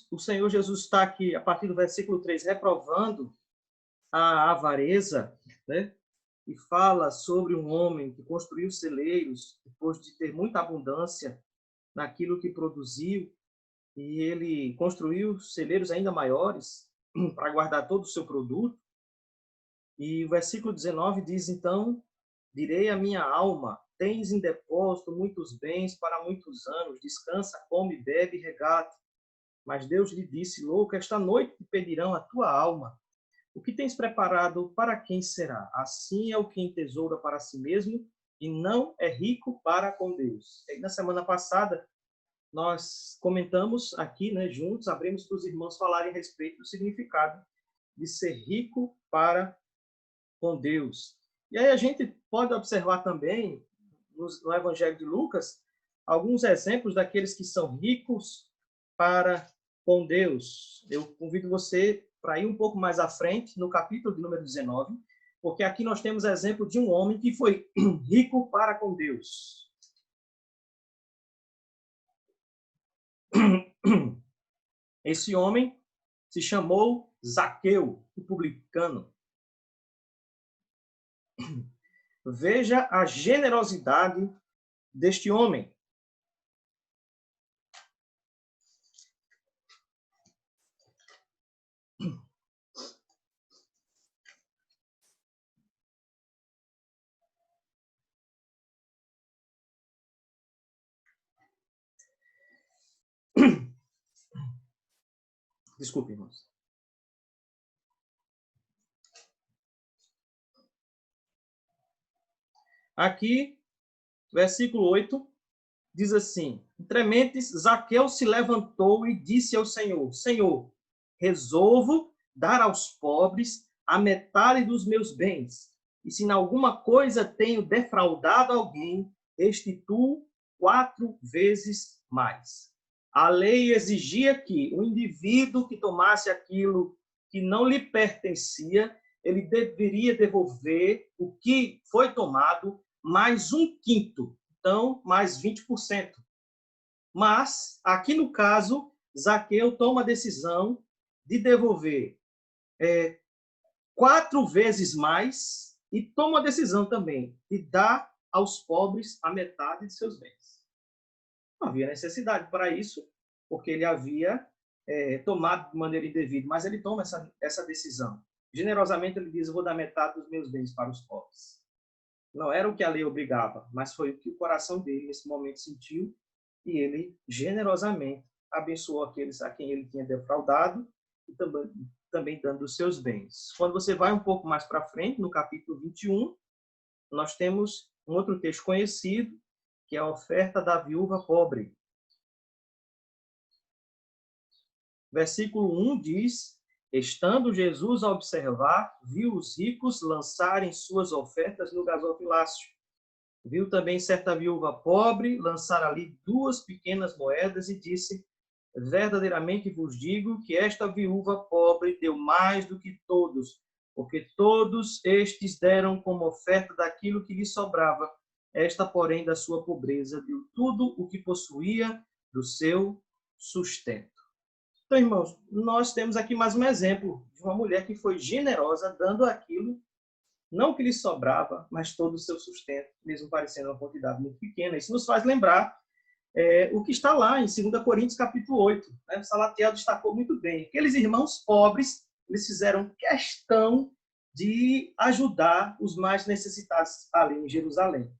O Senhor Jesus está aqui, a partir do versículo 3, reprovando a avareza, né? E fala sobre um homem que construiu celeiros depois de ter muita abundância naquilo que produziu, e ele construiu celeiros ainda maiores para guardar todo o seu produto. E o versículo 19 diz, então, direi à minha alma, tens em depósito muitos bens para muitos anos, descansa, come, bebe e regate. Mas Deus lhe disse, louco, esta noite te pedirão a tua alma. O que tens preparado, para quem será? Assim é o que entesoura para si mesmo e não é rico para com Deus. E na semana passada, nós comentamos aqui, né, juntos, abrimos para os irmãos falarem a respeito do significado de ser rico para com Deus. E aí a gente pode observar também, no Evangelho de Lucas, alguns exemplos daqueles que são ricos para com Deus. Eu convido você para ir um pouco mais à frente, no capítulo de número 19, porque aqui nós temos exemplo de um homem que foi rico para com Deus. Esse homem se chamou Zaqueu, o publicano. Veja a generosidade deste homem. Desculpe, irmãos. Aqui, versículo 8, diz assim, entre mentes, Zaqueu se levantou e disse ao Senhor, Senhor, resolvo dar aos pobres a metade dos meus bens, e se em alguma coisa tenho defraudado alguém, restituo 4 vezes mais. A lei exigia que o indivíduo que tomasse aquilo que não lhe pertencia, ele deveria devolver o que foi tomado mais 1/5, então mais 20%. Mas, aqui no caso, Zaqueu toma a decisão de devolver 4 vezes mais e toma a decisão também de dar aos pobres a metade de seus bens. Não havia necessidade para isso, porque ele havia tomado de maneira indevida, mas ele toma essa decisão. Generosamente ele diz, eu vou dar metade dos meus bens para os pobres. Não era o que a lei obrigava, mas foi o que o coração dele, nesse momento, sentiu, e ele generosamente abençoou aqueles a quem ele tinha defraudado, e também dando os seus bens. Quando você vai um pouco mais para frente, no capítulo 21, nós temos um outro texto conhecido, que é a oferta da viúva pobre. Versículo 1 diz, estando Jesus a observar, viu os ricos lançarem suas ofertas no gasofilácio. Viu também certa viúva pobre lançar ali 2 pequenas moedas e disse, verdadeiramente vos digo que esta viúva pobre deu mais do que todos, porque todos estes deram como oferta daquilo que lhe sobrava. Esta, porém, da sua pobreza, deu tudo o que possuía do seu sustento. Então, irmãos, nós temos aqui mais um exemplo de uma mulher que foi generosa, dando aquilo, não que lhe sobrava, mas todo o seu sustento, mesmo parecendo uma quantidade muito pequena. Isso nos faz lembrar o que está lá em 2 Coríntios, capítulo 8. O Salatiel destacou muito bem. Aqueles irmãos pobres, eles fizeram questão de ajudar os mais necessitados ali em Jerusalém.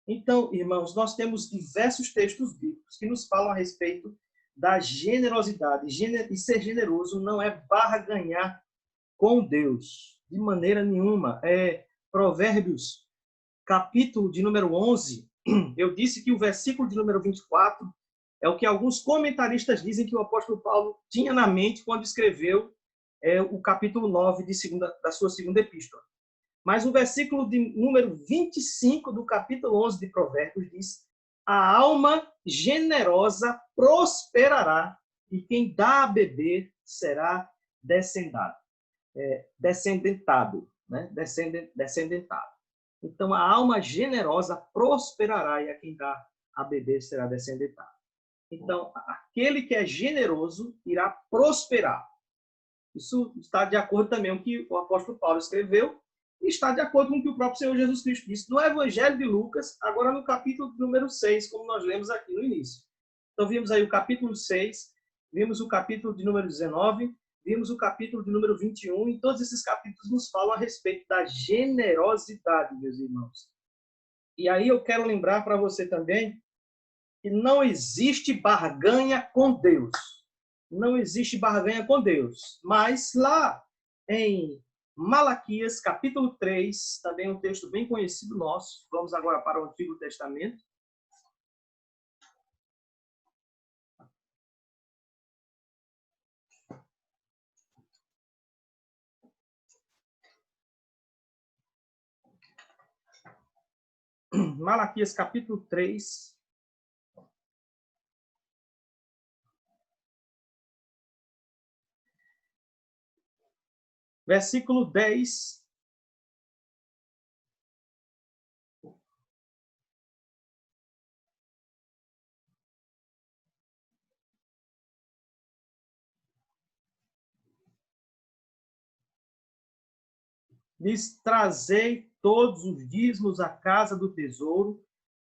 Então, irmãos, nós temos diversos textos bíblicos que nos falam a respeito da generosidade. E ser generoso não é barganhar com Deus, de maneira nenhuma. Provérbios, capítulo de número 11, eu disse que o versículo de número 24 é o que alguns comentaristas dizem que o apóstolo Paulo tinha na mente quando escreveu o capítulo 9 da sua segunda epístola. Mas o versículo de número 25 do capítulo 11 de Provérbios diz, a alma generosa prosperará e quem dá a beber será descendentado. Né? Descendentado. Então, a alma generosa prosperará e a quem dá a beber será descendentado. Então, aquele que é generoso irá prosperar. Isso está de acordo também com o que o apóstolo Paulo escreveu e está de acordo com o que o próprio Senhor Jesus Cristo disse no Evangelho de Lucas, agora no capítulo número 6, como nós lemos aqui no início. Então, vimos aí o capítulo 6, vimos o capítulo de número 19, vimos o capítulo de número 21, e todos esses capítulos nos falam a respeito da generosidade, meus irmãos. E aí eu quero lembrar para você também que não existe barganha com Deus. Não existe barganha com Deus. Mas lá em Malaquias, capítulo 3, também um texto bem conhecido nosso. Vamos agora para o Antigo Testamento. Malaquias, capítulo 3. Versículo 10. Diz, trazei todos os dízimos à casa do tesouro,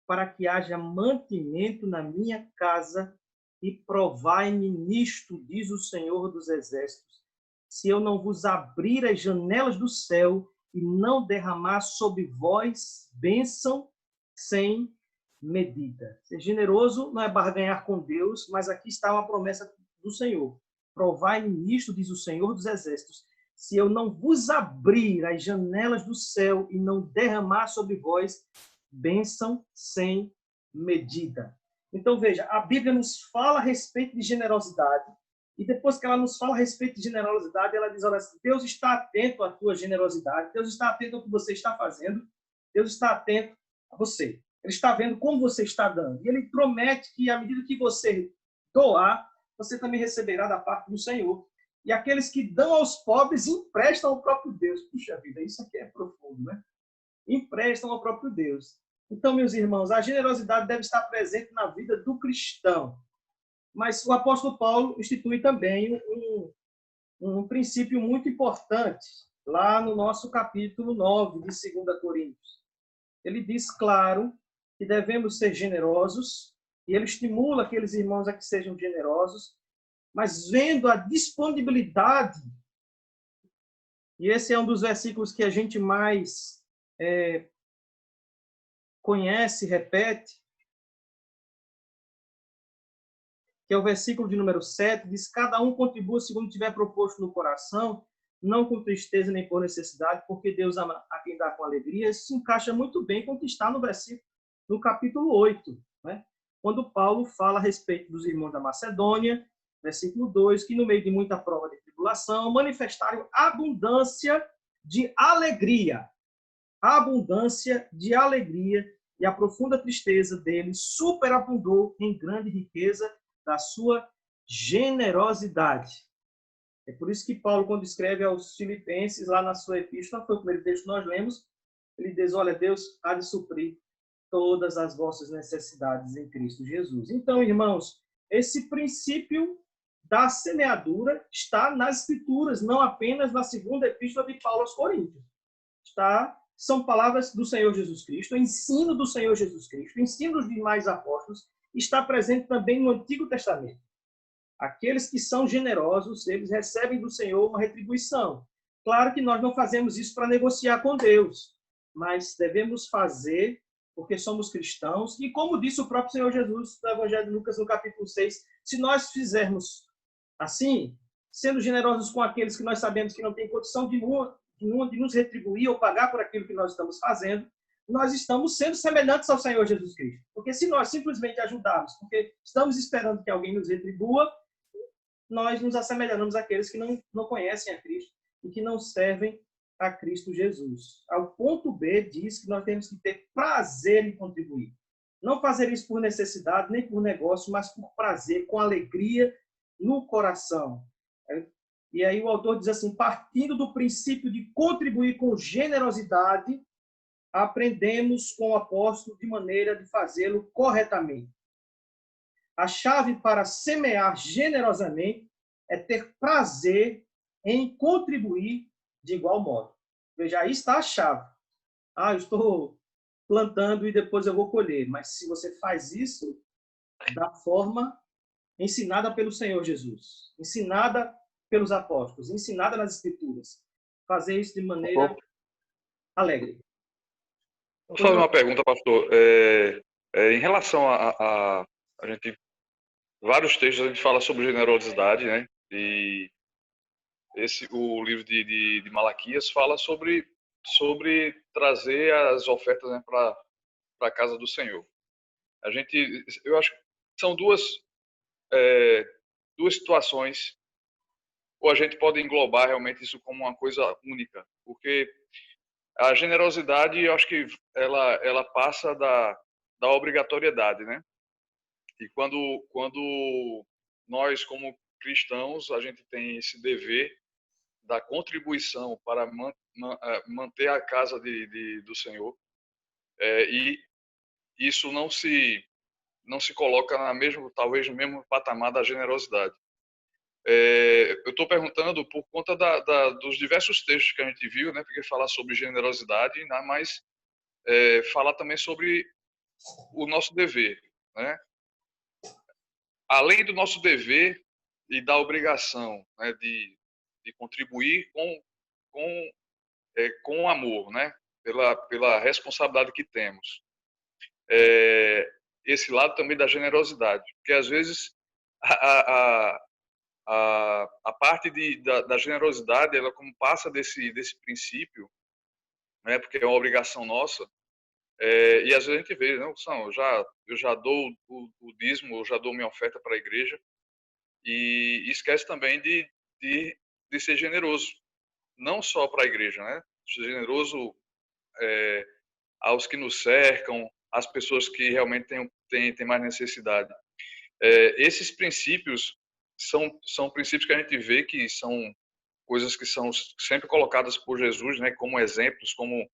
para que haja mantimento na minha casa, e provai-me nisto, diz o Senhor dos Exércitos, se eu não vos abrir as janelas do céu e não derramar sobre vós bênção sem medida. Ser generoso não é barganhar com Deus, mas aqui está uma promessa do Senhor. Provai-me nisto, diz o Senhor dos Exércitos, se eu não vos abrir as janelas do céu e não derramar sobre vós bênção sem medida. Então, veja, a Bíblia nos fala a respeito de generosidade, e depois que ela nos fala a respeito de generosidade, ela diz, olha, Deus está atento à tua generosidade, Deus está atento ao que você está fazendo, Deus está atento a você. Ele está vendo como você está dando. E ele promete que, à medida que você doar, você também receberá da parte do Senhor. E aqueles que dão aos pobres emprestam ao próprio Deus. Puxa vida, isso aqui é profundo, né? Emprestam ao próprio Deus. Então, meus irmãos, a generosidade deve estar presente na vida do cristão. Mas o apóstolo Paulo institui também um princípio muito importante, lá no nosso capítulo 9 de 2 Coríntios. Ele diz, claro, que devemos ser generosos, E ele estimula aqueles irmãos a que sejam generosos, mas vendo a disponibilidade, e esse é um dos versículos que a gente mais conhece, repete, que é o versículo de número 7, diz: cada um contribua segundo tiver proposto no coração, não com tristeza nem por necessidade, porque Deus ama a quem dá com alegria. Isso se encaixa muito bem com o que está no versículo, no capítulo 8, né? Quando Paulo fala a respeito dos irmãos da Macedônia, versículo 2, que no meio de muita prova de tribulação, manifestaram abundância de alegria. Abundância de alegria, e a profunda tristeza deles superabundou em grande riqueza da sua generosidade. É por isso que Paulo, quando escreve aos Filipenses, lá na sua epístola, foi o primeiro texto que nós lemos, ele diz: olha, Deus há de suprir todas as vossas necessidades em Cristo Jesus. Então, irmãos, esse princípio da semeadura está nas Escrituras, não apenas na segunda epístola de Paulo aos Coríntios. São palavras do Senhor Jesus Cristo, o ensino do Senhor Jesus Cristo, o ensino dos demais apóstolos, está presente também no Antigo Testamento. Aqueles que são generosos, eles recebem do Senhor uma retribuição. Claro que nós não fazemos isso para negociar com Deus, mas devemos fazer porque somos cristãos. E como disse o próprio Senhor Jesus no Evangelho de Lucas, no capítulo 6, se nós fizermos assim, sendo generosos com aqueles que nós sabemos que não têm condição de nos retribuir ou pagar por aquilo que nós estamos fazendo, nós estamos sendo semelhantes ao Senhor Jesus Cristo. Porque se nós simplesmente ajudarmos, porque estamos esperando que alguém nos retribua, nós nos assemelhamos àqueles que não conhecem a Cristo e que não servem a Cristo Jesus. Ao ponto B diz que nós temos que ter prazer em contribuir. Não fazer isso por necessidade, nem por negócio, mas por prazer, com alegria no coração. E aí o autor diz assim: partindo do princípio de contribuir com generosidade, aprendemos com o apóstolo de maneira de fazê-lo corretamente. A chave para semear generosamente é ter prazer em contribuir de igual modo. Veja, aí está a chave. Eu estou plantando e depois eu vou colher. Mas se você faz isso da forma ensinada pelo Senhor Jesus, ensinada pelos apóstolos, ensinada nas Escrituras, fazer isso de maneira alegre. Vou fazer uma pergunta, pastor. Em relação a gente, vários textos a gente fala sobre generosidade, né? E o livro de Malaquias fala sobre trazer as ofertas, né, para a casa do Senhor. Eu acho que são duas situações, ou a gente pode englobar realmente isso como uma coisa única, porque a generosidade, eu acho que ela passa da obrigatoriedade, né? E quando nós, como cristãos, a gente tem esse dever da contribuição para manter a casa do Senhor, e isso não se coloca talvez no mesmo patamar da generosidade. Eu estou perguntando por conta dos diversos textos que a gente viu, né? Porque falar sobre generosidade, né? Mas falar também sobre o nosso dever, né? Além do nosso dever e da obrigação, né, de contribuir com amor, né? Pela responsabilidade que temos. Esse lado também da generosidade, porque às vezes a parte da generosidade, ela como passa desse princípio, né, porque é uma obrigação nossa, e às vezes a gente vê, não, eu já dou o dízimo, eu já dou minha oferta para a igreja, e esquece também de ser generoso, não só para a igreja, né? Ser generoso aos que nos cercam, às pessoas que realmente têm mais necessidade. Esses princípios são princípios que a gente vê que são coisas que são sempre colocadas por Jesus, né, como exemplos, como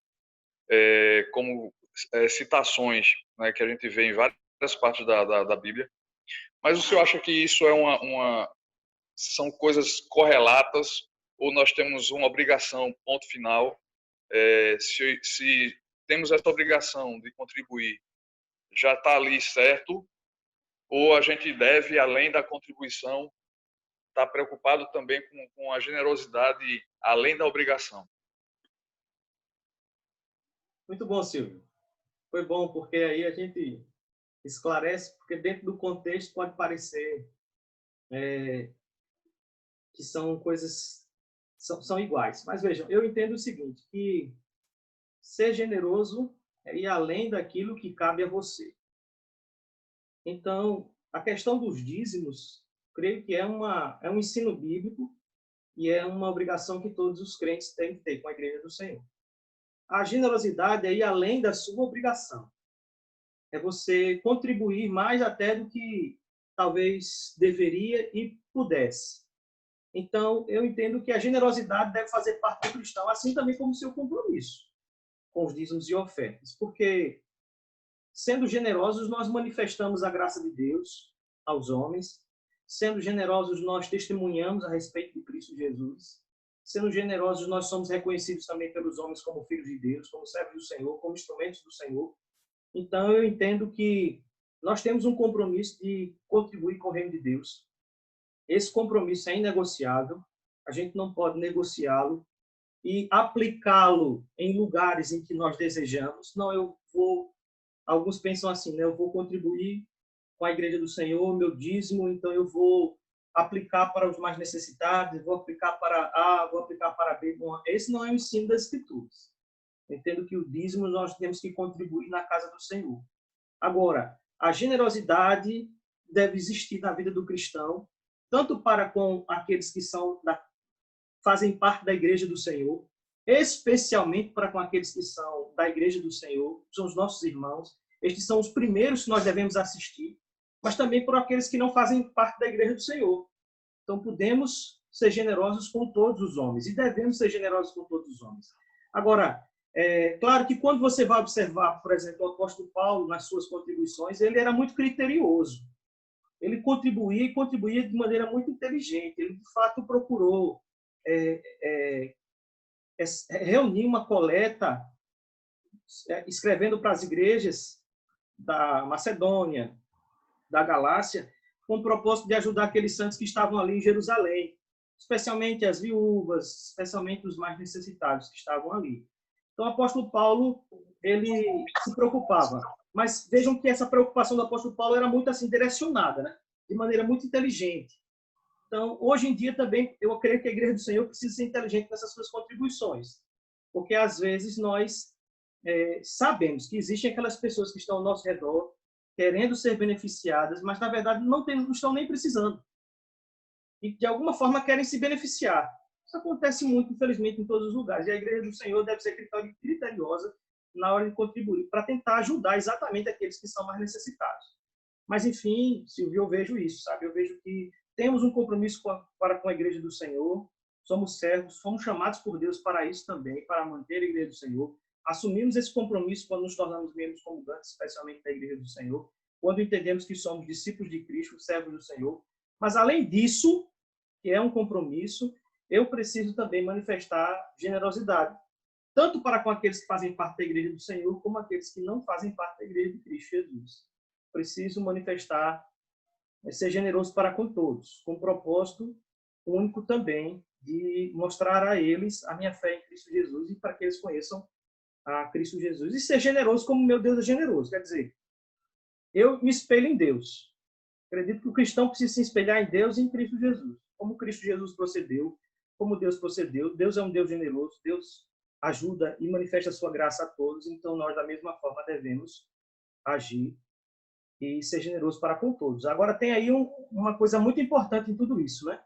citações, né, que a gente vê em várias partes da Bíblia. Mas o senhor acha que isso são coisas correlatas, ou nós temos uma obrigação, ponto final? Se temos essa obrigação de contribuir, já está ali certo, Ou a gente deve, além da contribuição, estar preocupado também com a generosidade além da obrigação? Muito bom, Silvio. Foi bom, porque aí a gente esclarece, porque dentro do contexto pode parecer que são coisas, são iguais. Mas vejam, eu entendo o seguinte, que ser generoso é ir além daquilo que cabe a você. Então, a questão dos dízimos, creio que é um ensino bíblico e é uma obrigação que todos os crentes têm que ter com a Igreja do Senhor. A generosidade é ir além da sua obrigação. É você contribuir mais até do que talvez deveria e pudesse. Então, eu entendo que a generosidade deve fazer parte do cristão, assim também como o seu compromisso com os dízimos e ofertas. Porque, sendo generosos, nós manifestamos a graça de Deus aos homens. Sendo generosos, nós testemunhamos a respeito de Cristo Jesus. Sendo generosos, nós somos reconhecidos também pelos homens como filhos de Deus, como servos do Senhor, como instrumentos do Senhor. Então, eu entendo que nós temos um compromisso de contribuir com o reino de Deus. Esse compromisso é inegociável, a gente não pode negociá-lo e aplicá-lo em lugares em que nós desejamos. Não, alguns pensam assim, né? Eu vou contribuir com a Igreja do Senhor, meu dízimo, então eu vou aplicar para os mais necessitados, vou aplicar para A, vou aplicar para B. Bom, esse não é o ensino das Escrituras. Eu entendo que o dízimo nós temos que contribuir na casa do Senhor. Agora, a generosidade deve existir na vida do cristão, tanto para com aqueles que fazem parte da Igreja do Senhor, especialmente para com aqueles que são da Igreja do Senhor, são os nossos irmãos. Estes são os primeiros que nós devemos assistir, mas também por aqueles que não fazem parte da Igreja do Senhor. Então, podemos ser generosos com todos os homens e devemos ser generosos com todos os homens. Agora, claro que quando você vai observar, por exemplo, o apóstolo Paulo nas suas contribuições, ele era muito criterioso. Ele contribuía e contribuía de maneira muito inteligente. Ele, de fato, procurou reunir uma coleta, escrevendo para as igrejas da Macedônia, da Galácia, com o propósito de ajudar aqueles santos que estavam ali em Jerusalém, especialmente as viúvas, especialmente os mais necessitados que estavam ali. Então, o apóstolo Paulo, ele se preocupava. Mas vejam que essa preocupação do apóstolo Paulo era muito assim direcionada, né? De maneira muito inteligente. Então, hoje em dia também, eu creio que a Igreja do Senhor precisa ser inteligente nessas suas contribuições. Porque, às vezes, nós sabemos que existem aquelas pessoas que estão ao nosso redor, querendo ser beneficiadas, mas, na verdade, não estão nem precisando. E, de alguma forma, querem se beneficiar. Isso acontece muito, infelizmente, em todos os lugares. E a Igreja do Senhor deve ser criteriosa na hora de contribuir, para tentar ajudar exatamente aqueles que são mais necessitados. Mas, enfim, Silvio, eu vejo isso, sabe? Eu vejo que temos um compromisso para com a Igreja do Senhor, somos servos, fomos chamados por Deus para isso também, para manter a Igreja do Senhor. Assumimos esse compromisso quando nos tornamos membros comungantes, especialmente da Igreja do Senhor, quando entendemos que somos discípulos de Cristo, servos do Senhor. Mas, além disso, que é um compromisso, eu preciso também manifestar generosidade, tanto para com aqueles que fazem parte da Igreja do Senhor, como aqueles que não fazem parte da Igreja de Cristo Jesus. Preciso manifestar, ser generoso para com todos, com propósito único também de mostrar a eles a minha fé em Cristo Jesus e para que eles conheçam a Cristo Jesus. E ser generoso como meu Deus é generoso. Quer dizer, eu me espelho em Deus. Acredito que o cristão precisa se espelhar em Deus e em Cristo Jesus. Como Cristo Jesus procedeu, como Deus procedeu. Deus é um Deus generoso, Deus ajuda e manifesta a sua graça a todos, então nós, da mesma forma, devemos agir e ser generoso para com todos. Agora, tem aí uma coisa muito importante em tudo isso, né?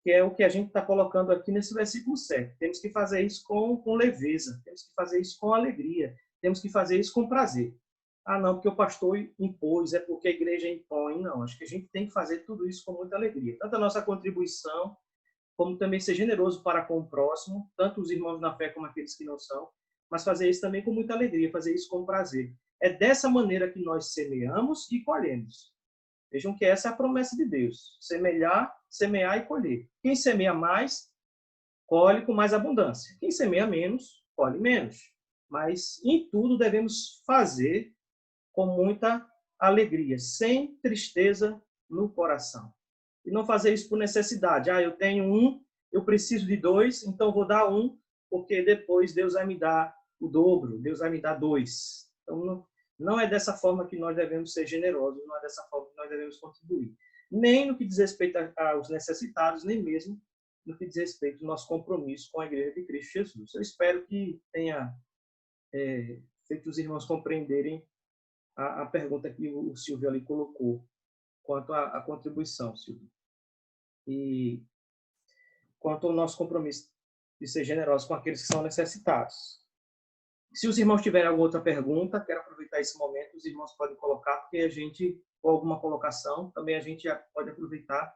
Que é o que a gente está colocando aqui nesse versículo 7. Temos que fazer isso com leveza, temos que fazer isso com alegria, temos que fazer isso com prazer. Ah, não, porque o pastor impôs, é porque a igreja impõe. Não, acho que a gente tem que fazer tudo isso com muita alegria. Tanto a nossa contribuição, como também ser generoso para com o próximo, tanto os irmãos na fé como aqueles que não são, mas fazer isso também com muita alegria, fazer isso com prazer. É dessa maneira que nós semeamos e colhemos. Vejam que essa é a promessa de Deus. Semear e colher. Quem semeia mais, colhe com mais abundância. Quem semeia menos, colhe menos. Mas em tudo devemos fazer com muita alegria, sem tristeza no coração. E não fazer isso por necessidade. Eu tenho um, eu preciso de dois, então vou dar um, porque depois Deus vai me dar o dobro, Deus vai me dar dois. Então, não é dessa forma que nós devemos ser generosos, não é dessa forma que nós devemos contribuir. Nem no que diz respeito aos necessitados, nem mesmo no que diz respeito ao nosso compromisso com a Igreja de Cristo Jesus. Eu espero que tenha feito os irmãos compreenderem a pergunta que o Silvio ali colocou quanto à contribuição, Silvio. E quanto ao nosso compromisso de ser generosos com aqueles que são necessitados. Se os irmãos tiverem alguma outra pergunta, quero aproveitar esse momento, os irmãos podem colocar, porque a gente, ou alguma colocação, também a gente pode aproveitar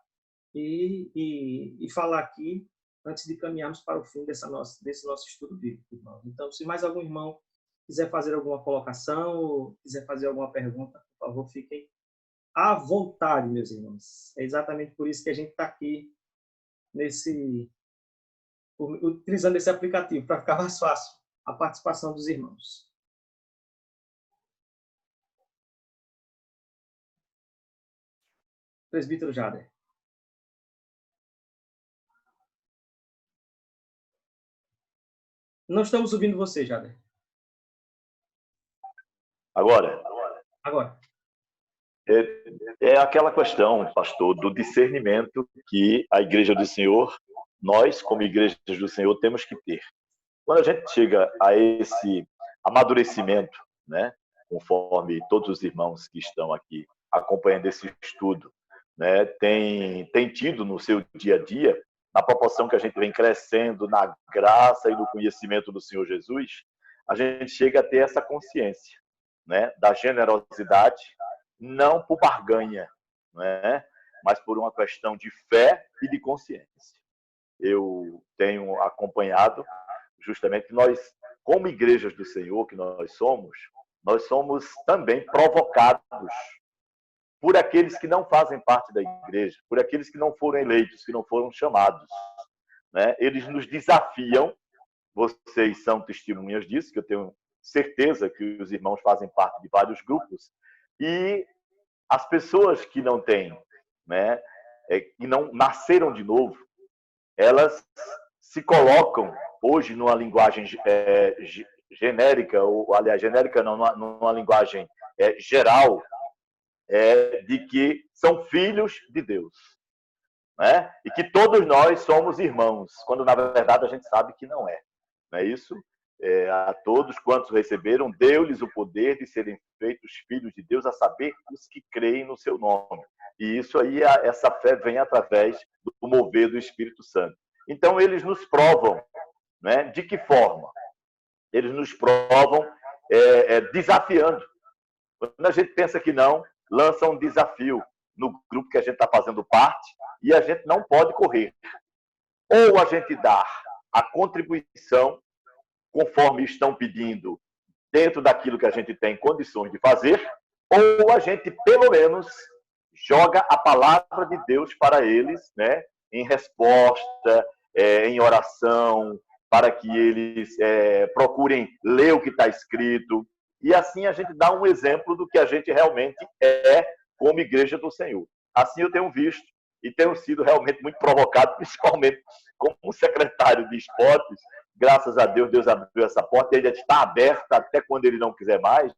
e falar aqui antes de caminharmos para o fim desse nosso estudo bíblico, irmãos. Então, se mais algum irmão quiser fazer alguma colocação ou quiser fazer alguma pergunta, por favor, fiquem à vontade, meus irmãos. É exatamente por isso que a gente está aqui utilizando esse aplicativo, para ficar mais fácil a participação dos irmãos. Presbítero Jader. Não estamos ouvindo você, Jader. Agora. É aquela questão, pastor, do discernimento que a Igreja do Senhor, nós, como Igrejas do Senhor, temos que ter. Quando a gente chega a esse amadurecimento, né, conforme todos os irmãos que estão aqui acompanhando esse estudo, né, tem tido no seu dia a dia, na proporção que a gente vem crescendo na graça e no conhecimento do Senhor Jesus, a gente chega a ter essa consciência, né, da generosidade, não por barganha, né, mas por uma questão de fé e de consciência. Eu tenho acompanhado justamente nós, como igrejas do Senhor que nós somos também provocados por aqueles que não fazem parte da igreja, por aqueles que não foram eleitos, que não foram chamados, né? Eles nos desafiam, vocês são testemunhas disso, que eu tenho certeza que os irmãos fazem parte de vários grupos, e as pessoas que não têm, né, que não nasceram de novo, elas se colocam hoje numa linguagem genérica, ou aliás, genérica não, numa linguagem geral, de que são filhos de Deus, né? E que todos nós somos irmãos, quando na verdade a gente sabe que não é. Não é isso? A todos quantos receberam, deu-lhes o poder de serem feitos filhos de Deus, a saber, os que creem no seu nome. E isso aí, essa fé vem através do mover do Espírito Santo. Então, eles nos provam, né? De que forma? Eles nos provam desafiando. Quando a gente pensa que não, lança um desafio no grupo que a gente está fazendo parte e a gente não pode correr. Ou a gente dá a contribuição conforme estão pedindo, dentro daquilo que a gente tem condições de fazer, ou a gente, pelo menos, joga a palavra de Deus para eles, né? Em resposta, em oração, para que eles procurem ler o que está escrito. E assim a gente dá um exemplo do que a gente realmente é como Igreja do Senhor. Assim eu tenho visto e tenho sido realmente muito provocado, principalmente como secretário de esportes. Graças a Deus, Deus abriu essa porta e ele está aberta até quando ele não quiser mais.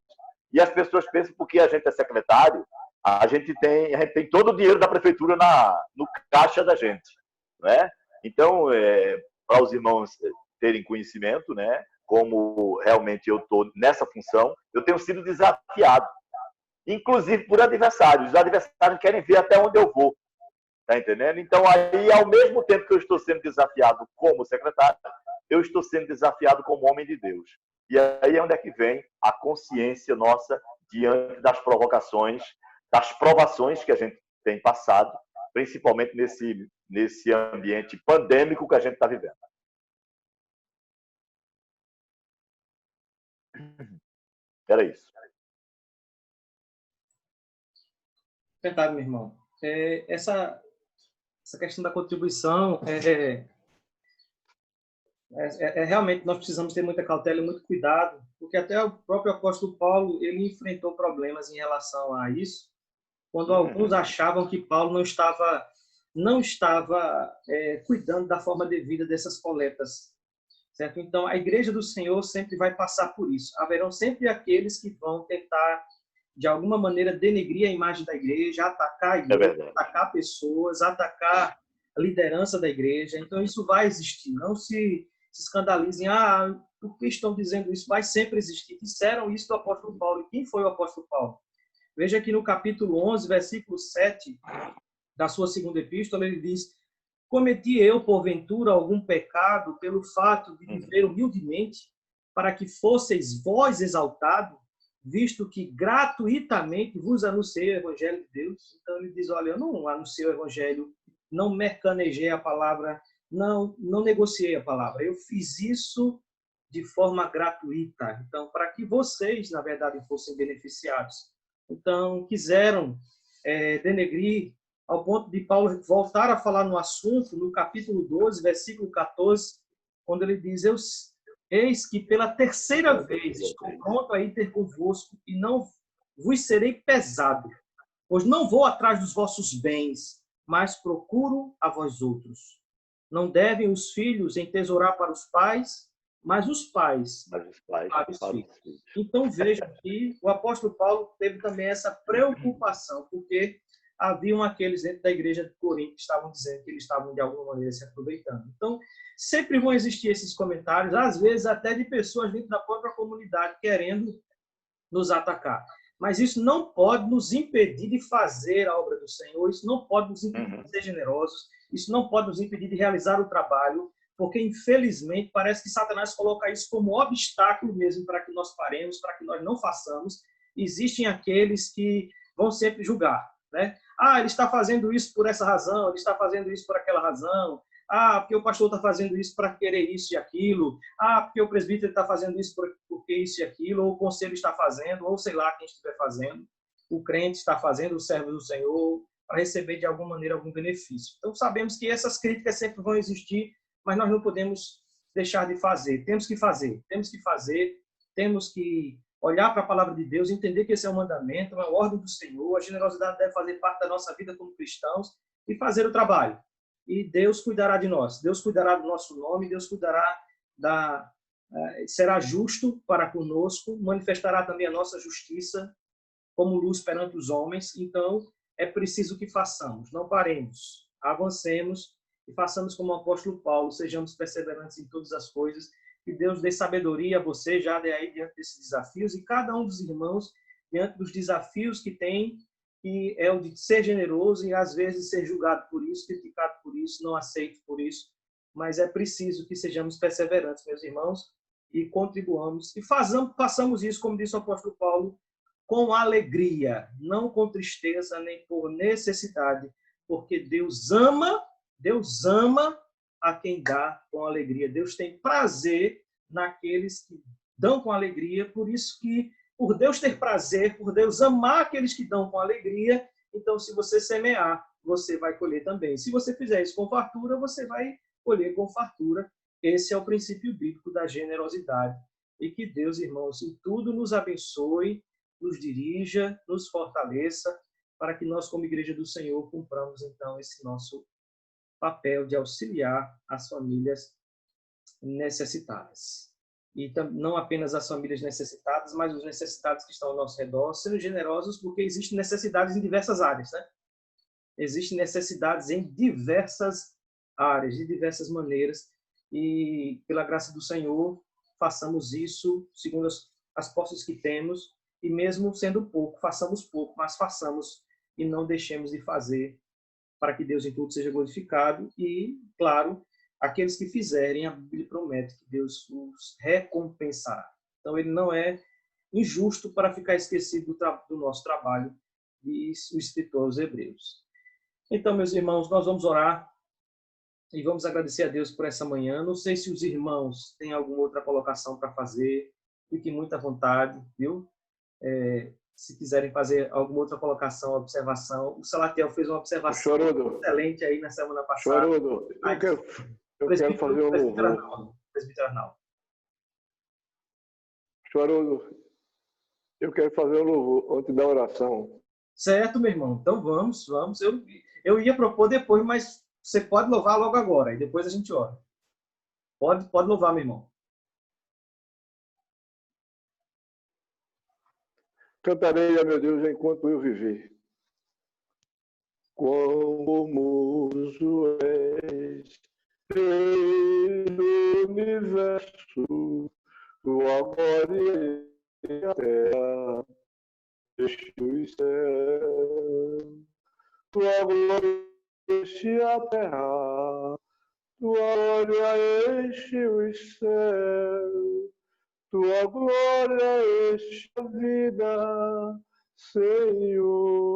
E as pessoas pensam porque a gente é secretário, a gente tem todo o dinheiro da prefeitura no caixa da gente, né? Então, para os irmãos terem conhecimento, né, como realmente eu estou nessa função, eu tenho sido desafiado, inclusive por adversários. Os adversários querem ver até onde eu vou, tá entendendo? Então, aí, ao mesmo tempo que eu estou sendo desafiado como secretário, eu estou sendo desafiado como homem de Deus. E aí é onde é que vem a consciência nossa diante das provocações, das provações que a gente tem passado, principalmente nesse ambiente pandêmico que a gente está vivendo. Era isso. Verdade, meu irmão. Essa questão da contribuição Realmente nós precisamos ter muita cautela e muito cuidado, porque até o próprio apóstolo Paulo ele enfrentou problemas em relação a isso, quando alguns achavam que Paulo não estava cuidando da forma devida dessas coletas, certo? Então a igreja do Senhor sempre vai passar por isso. Haverão sempre aqueles que vão tentar de alguma maneira denegrir a imagem da igreja, atacar a igreja, atacar pessoas, atacar a liderança da igreja. Então isso vai existir. Não se escandalizem, por que estão dizendo isso? Vai sempre existir. Disseram isso do apóstolo Paulo. E quem foi o apóstolo Paulo? Veja aqui no capítulo 11, versículo 7 da sua segunda epístola, ele diz: cometi eu, porventura, algum pecado pelo fato de viver humildemente, para que fosseis vós exaltado, visto que gratuitamente vos anunciei o evangelho de Deus? Então ele diz, olha, eu não anunciei o evangelho, não mercanejei a palavra, não negociei a palavra. Eu fiz isso de forma gratuita. Então, para que vocês, na verdade, fossem beneficiados. Então, quiseram denegrir, ao ponto de Paulo voltar a falar no assunto, no capítulo 12, versículo 14, quando ele diz, eis que pela terceira vez estou pronto a ir ter convosco e não vos serei pesado, pois não vou atrás dos vossos bens, mas procuro a vós outros. Não devem os filhos entesourar para os pais, mas os pais para os filhos. Então veja que o apóstolo Paulo teve também essa preocupação, porque haviam aqueles dentro da igreja de Corinto que estavam dizendo que eles estavam de alguma maneira se aproveitando. Então sempre vão existir esses comentários, às vezes até de pessoas dentro da própria comunidade querendo nos atacar. Mas isso não pode nos impedir de fazer a obra do Senhor, isso não pode nos impedir de ser generosos, isso não pode nos impedir de realizar o trabalho, porque, infelizmente, parece que Satanás coloca isso como obstáculo mesmo para que nós paremos, para que nós não façamos. Existem aqueles que vão sempre julgar, né? Ele está fazendo isso por essa razão, ele está fazendo isso por aquela razão. Porque o pastor está fazendo isso para querer isso e aquilo. Porque o presbítero está fazendo isso porque isso e aquilo. Ou o conselho está fazendo, ou sei lá quem estiver fazendo. O crente está fazendo, o servo do Senhor, para receber de alguma maneira algum benefício. Então, sabemos que essas críticas sempre vão existir, mas nós não podemos deixar de fazer. Temos que fazer, temos que olhar para a palavra de Deus, entender que esse é um mandamento, é uma ordem do Senhor, a generosidade deve fazer parte da nossa vida como cristãos e fazer o trabalho. E Deus cuidará de nós, Deus cuidará do nosso nome, Deus cuidará será justo para conosco, manifestará também a nossa justiça como luz perante os homens. Então, é preciso que façamos, não paremos, avancemos, e façamos como o apóstolo Paulo, sejamos perseverantes em todas as coisas, que Deus dê sabedoria a você já aí diante desses desafios, e cada um dos irmãos diante dos desafios que tem, que é o de ser generoso e às vezes ser julgado por isso, criticado por isso, não aceito por isso, mas é preciso que sejamos perseverantes, meus irmãos, e contribuamos, e façamos isso, como disse o apóstolo Paulo, com alegria, não com tristeza, nem por necessidade, porque Deus ama a quem dá com alegria. Deus tem prazer naqueles que dão com alegria, por isso que, por Deus ter prazer, por Deus amar aqueles que dão com alegria, então se você semear, você vai colher também. Se você fizer isso com fartura, você vai colher com fartura. Esse é o princípio bíblico da generosidade. E que Deus, irmãos, em tudo nos abençoe, nos dirija, nos fortaleça, para que nós, como Igreja do Senhor, cumpramos, então, esse nosso papel de auxiliar as famílias necessitadas. E não apenas as famílias necessitadas, mas os necessitados que estão ao nosso redor, sendo generosos, porque existem necessidades em diversas áreas, né? Existem necessidades em diversas áreas, de diversas maneiras, e pela graça do Senhor, façamos isso segundo as posses que temos, e mesmo sendo pouco, façamos pouco, mas façamos e não deixemos de fazer, para que Deus em tudo seja glorificado. E, claro, aqueles que fizerem, a Bíblia promete que Deus os recompensará. Então, ele não é injusto para ficar esquecido do nosso trabalho, diz o escritor aos Hebreus. Então, meus irmãos, nós vamos orar e vamos agradecer a Deus por essa manhã. Não sei se os irmãos têm alguma outra colocação para fazer, fiquem muito à vontade, viu? Se quiserem fazer alguma outra colocação, observação. O Salatiel fez uma observação excelente aí na semana passada. Chorudo, eu quero fazer um louvor. presbítero Arnaldo. Haroldo, eu quero fazer um louvor antes da oração. Certo, meu irmão. Então vamos. Eu ia propor depois, mas você pode louvar logo agora, e depois a gente ora. Pode louvar, meu irmão. Cantarei a meu Deus enquanto eu viver. Quão formoso és, Rei do universo, tua glória em a terra, enche os céus. Tua glória enche a terra, tua glória enche os céus. Tua glória enche a vida, Senhor.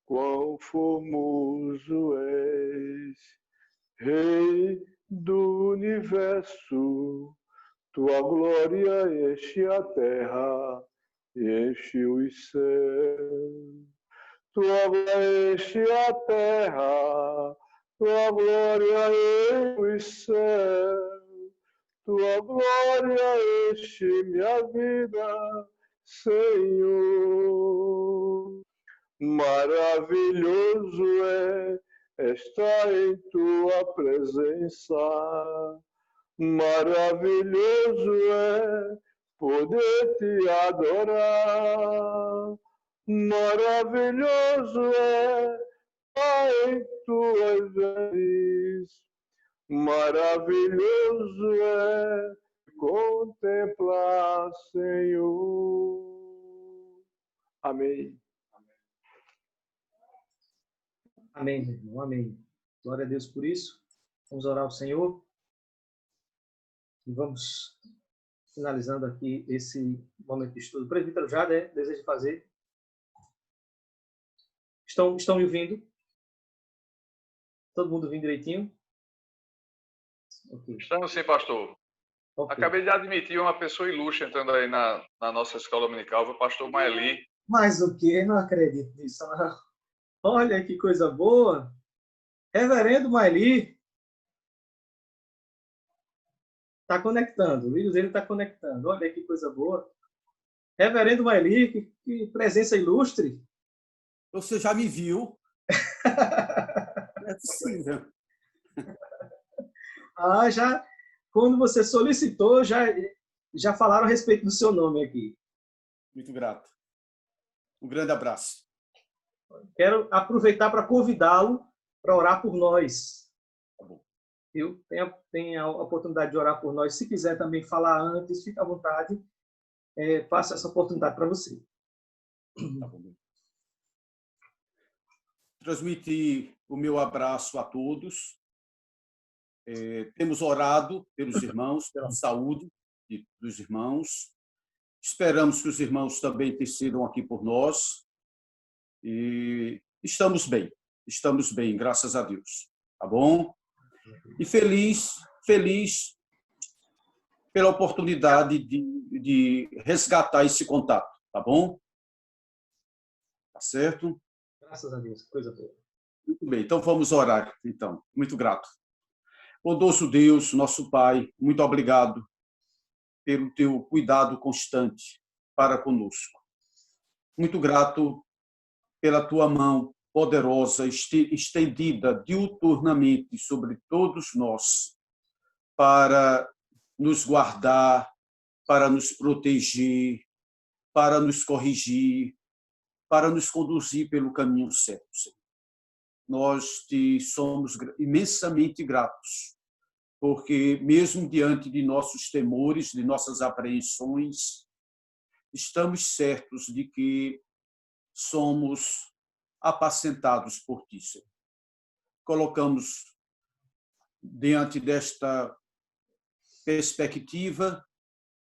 Quão formoso és, Rei do universo, tua glória enche a terra e enche os céus. Tua glória enche a terra, tua glória enche os céus. Tua glória enche minha vida, Senhor. Maravilhoso é estar em tua presença. Maravilhoso é poder te adorar. Maravilhoso é estar em tuas vezes. Maravilhoso é contemplar, Senhor. Amém. Amém, meu irmão. Amém. Glória a Deus por isso. Vamos orar ao Senhor. E vamos finalizando aqui esse momento de estudo. O presbítero Jade deseja fazer. Estão me ouvindo? Todo mundo ouvindo direitinho? Okay. Estamos sim, pastor. Okay. Acabei de admitir uma pessoa ilustre entrando aí na nossa escola dominical, o pastor Maeli. Mas o quê? Não acredito nisso, não. Olha que coisa boa. Reverendo Maeli. Está conectando. O vídeo dele está conectando. Olha que coisa boa. Reverendo Maeli, que presença ilustre. Você já me viu? Não é possível. Já quando você solicitou, já falaram a respeito do seu nome aqui. Muito grato. Um grande abraço. Quero aproveitar para convidá-lo para orar por nós. Tá bom. Tem a oportunidade de orar por nós. Se quiser também falar antes, fique à vontade. Passo essa oportunidade para você. Tá bom. Transmitir o meu abraço a todos. Temos orado pelos irmãos, pela saúde dos irmãos. Esperamos que os irmãos também intercedam aqui por nós. E estamos bem, graças a Deus. Tá bom? E feliz pela oportunidade de resgatar esse contato. Tá bom? Tá certo? Graças a Deus, coisa boa. Muito bem, então vamos orar, então. Muito grato. Bondoso Deus, nosso Pai, muito obrigado pelo teu cuidado constante para conosco. Muito grato pela tua mão poderosa, estendida diuturnamente sobre todos nós, para nos guardar, para nos proteger, para nos corrigir, para nos conduzir pelo caminho certo, Senhor. Nós te somos imensamente gratos, porque mesmo diante de nossos temores, de nossas apreensões, estamos certos de que somos apacentados por ti, Senhor. Colocamos diante desta perspectiva,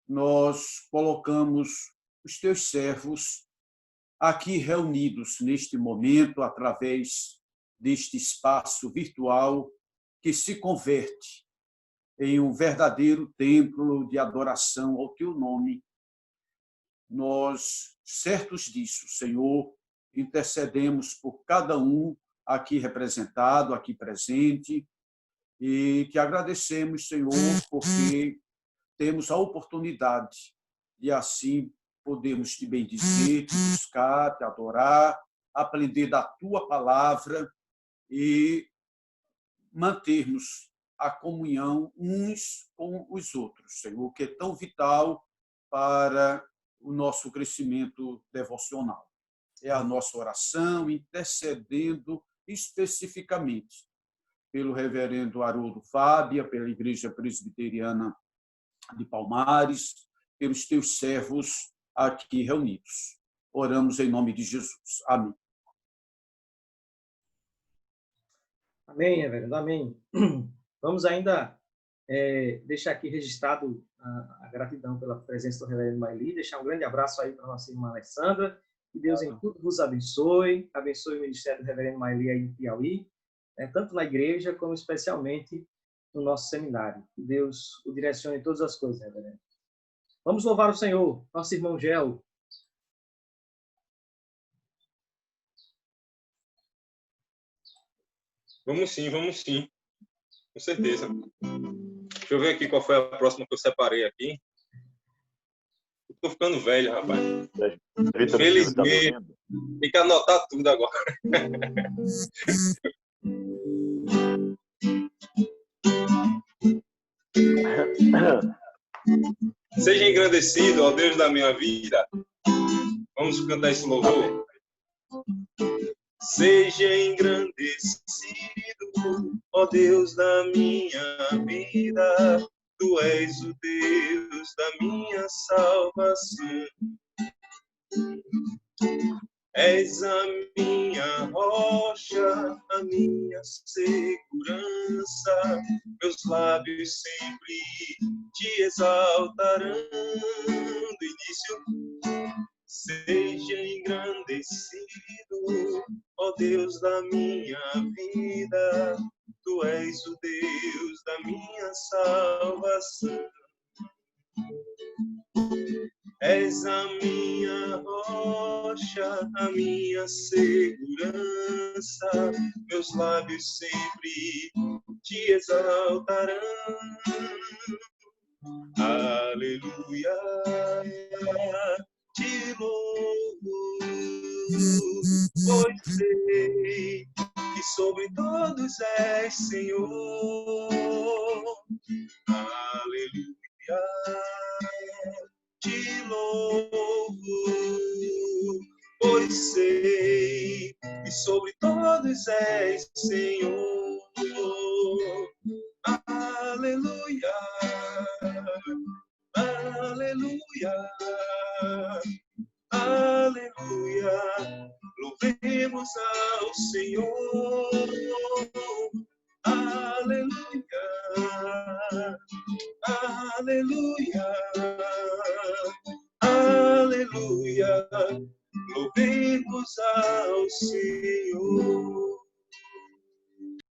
nós colocamos os teus servos aqui reunidos neste momento, através deste espaço virtual que se converte em um verdadeiro templo de adoração ao teu nome. Nós, certos disso, Senhor, intercedemos por cada um aqui representado, aqui presente, e que agradecemos, Senhor, porque temos a oportunidade de assim podermos te bendizer, te buscar, te adorar, aprender da tua palavra e mantermos a comunhão uns com os outros, Senhor, que é tão vital para o nosso crescimento devocional. É a nossa oração intercedendo especificamente pelo reverendo Haroldo Fábia, pela Igreja Presbiteriana de Palmares, pelos teus servos aqui reunidos. Oramos em nome de Jesus. Amém. Amém, reverendo. Amém. Vamos ainda deixar aqui registrado a gratidão pela presença do reverendo Maili, deixar um grande abraço aí para a nossa irmã Alessandra, que Deus em tudo vos abençoe, abençoe o ministério do reverendo Maili aí em Piauí, tanto na igreja como especialmente no nosso seminário. Que Deus o direcione em todas as coisas, reverendo. Vamos louvar o Senhor, nosso irmão Gel. Vamos sim. Com certeza. Deixa eu ver aqui qual foi a próxima que eu separei aqui. Estou ficando velho, rapaz. Felizmente. Tem que anotar tudo agora. Seja engrandecido, ó Deus da minha vida. Vamos cantar esse louvor. Seja engrandecido, ó Deus da minha vida. Tu és o Deus da minha salvação. És a minha rocha, a minha segurança. Meus lábios sempre te exaltarão. Do início, seja engrandecido, ó Deus da minha vida. Tu és o Deus da minha salvação. És a minha rocha, a minha segurança. Meus lábios sempre te exaltarão. Aleluia, te louvo, pois sei que sobre todos és Senhor. Aleluia, te louvo, pois sei que sobre todos és Senhor. Aleluia, aleluia, aleluia. Louvemos ao Senhor. Aleluia, aleluia, aleluia. Louvemos ao Senhor.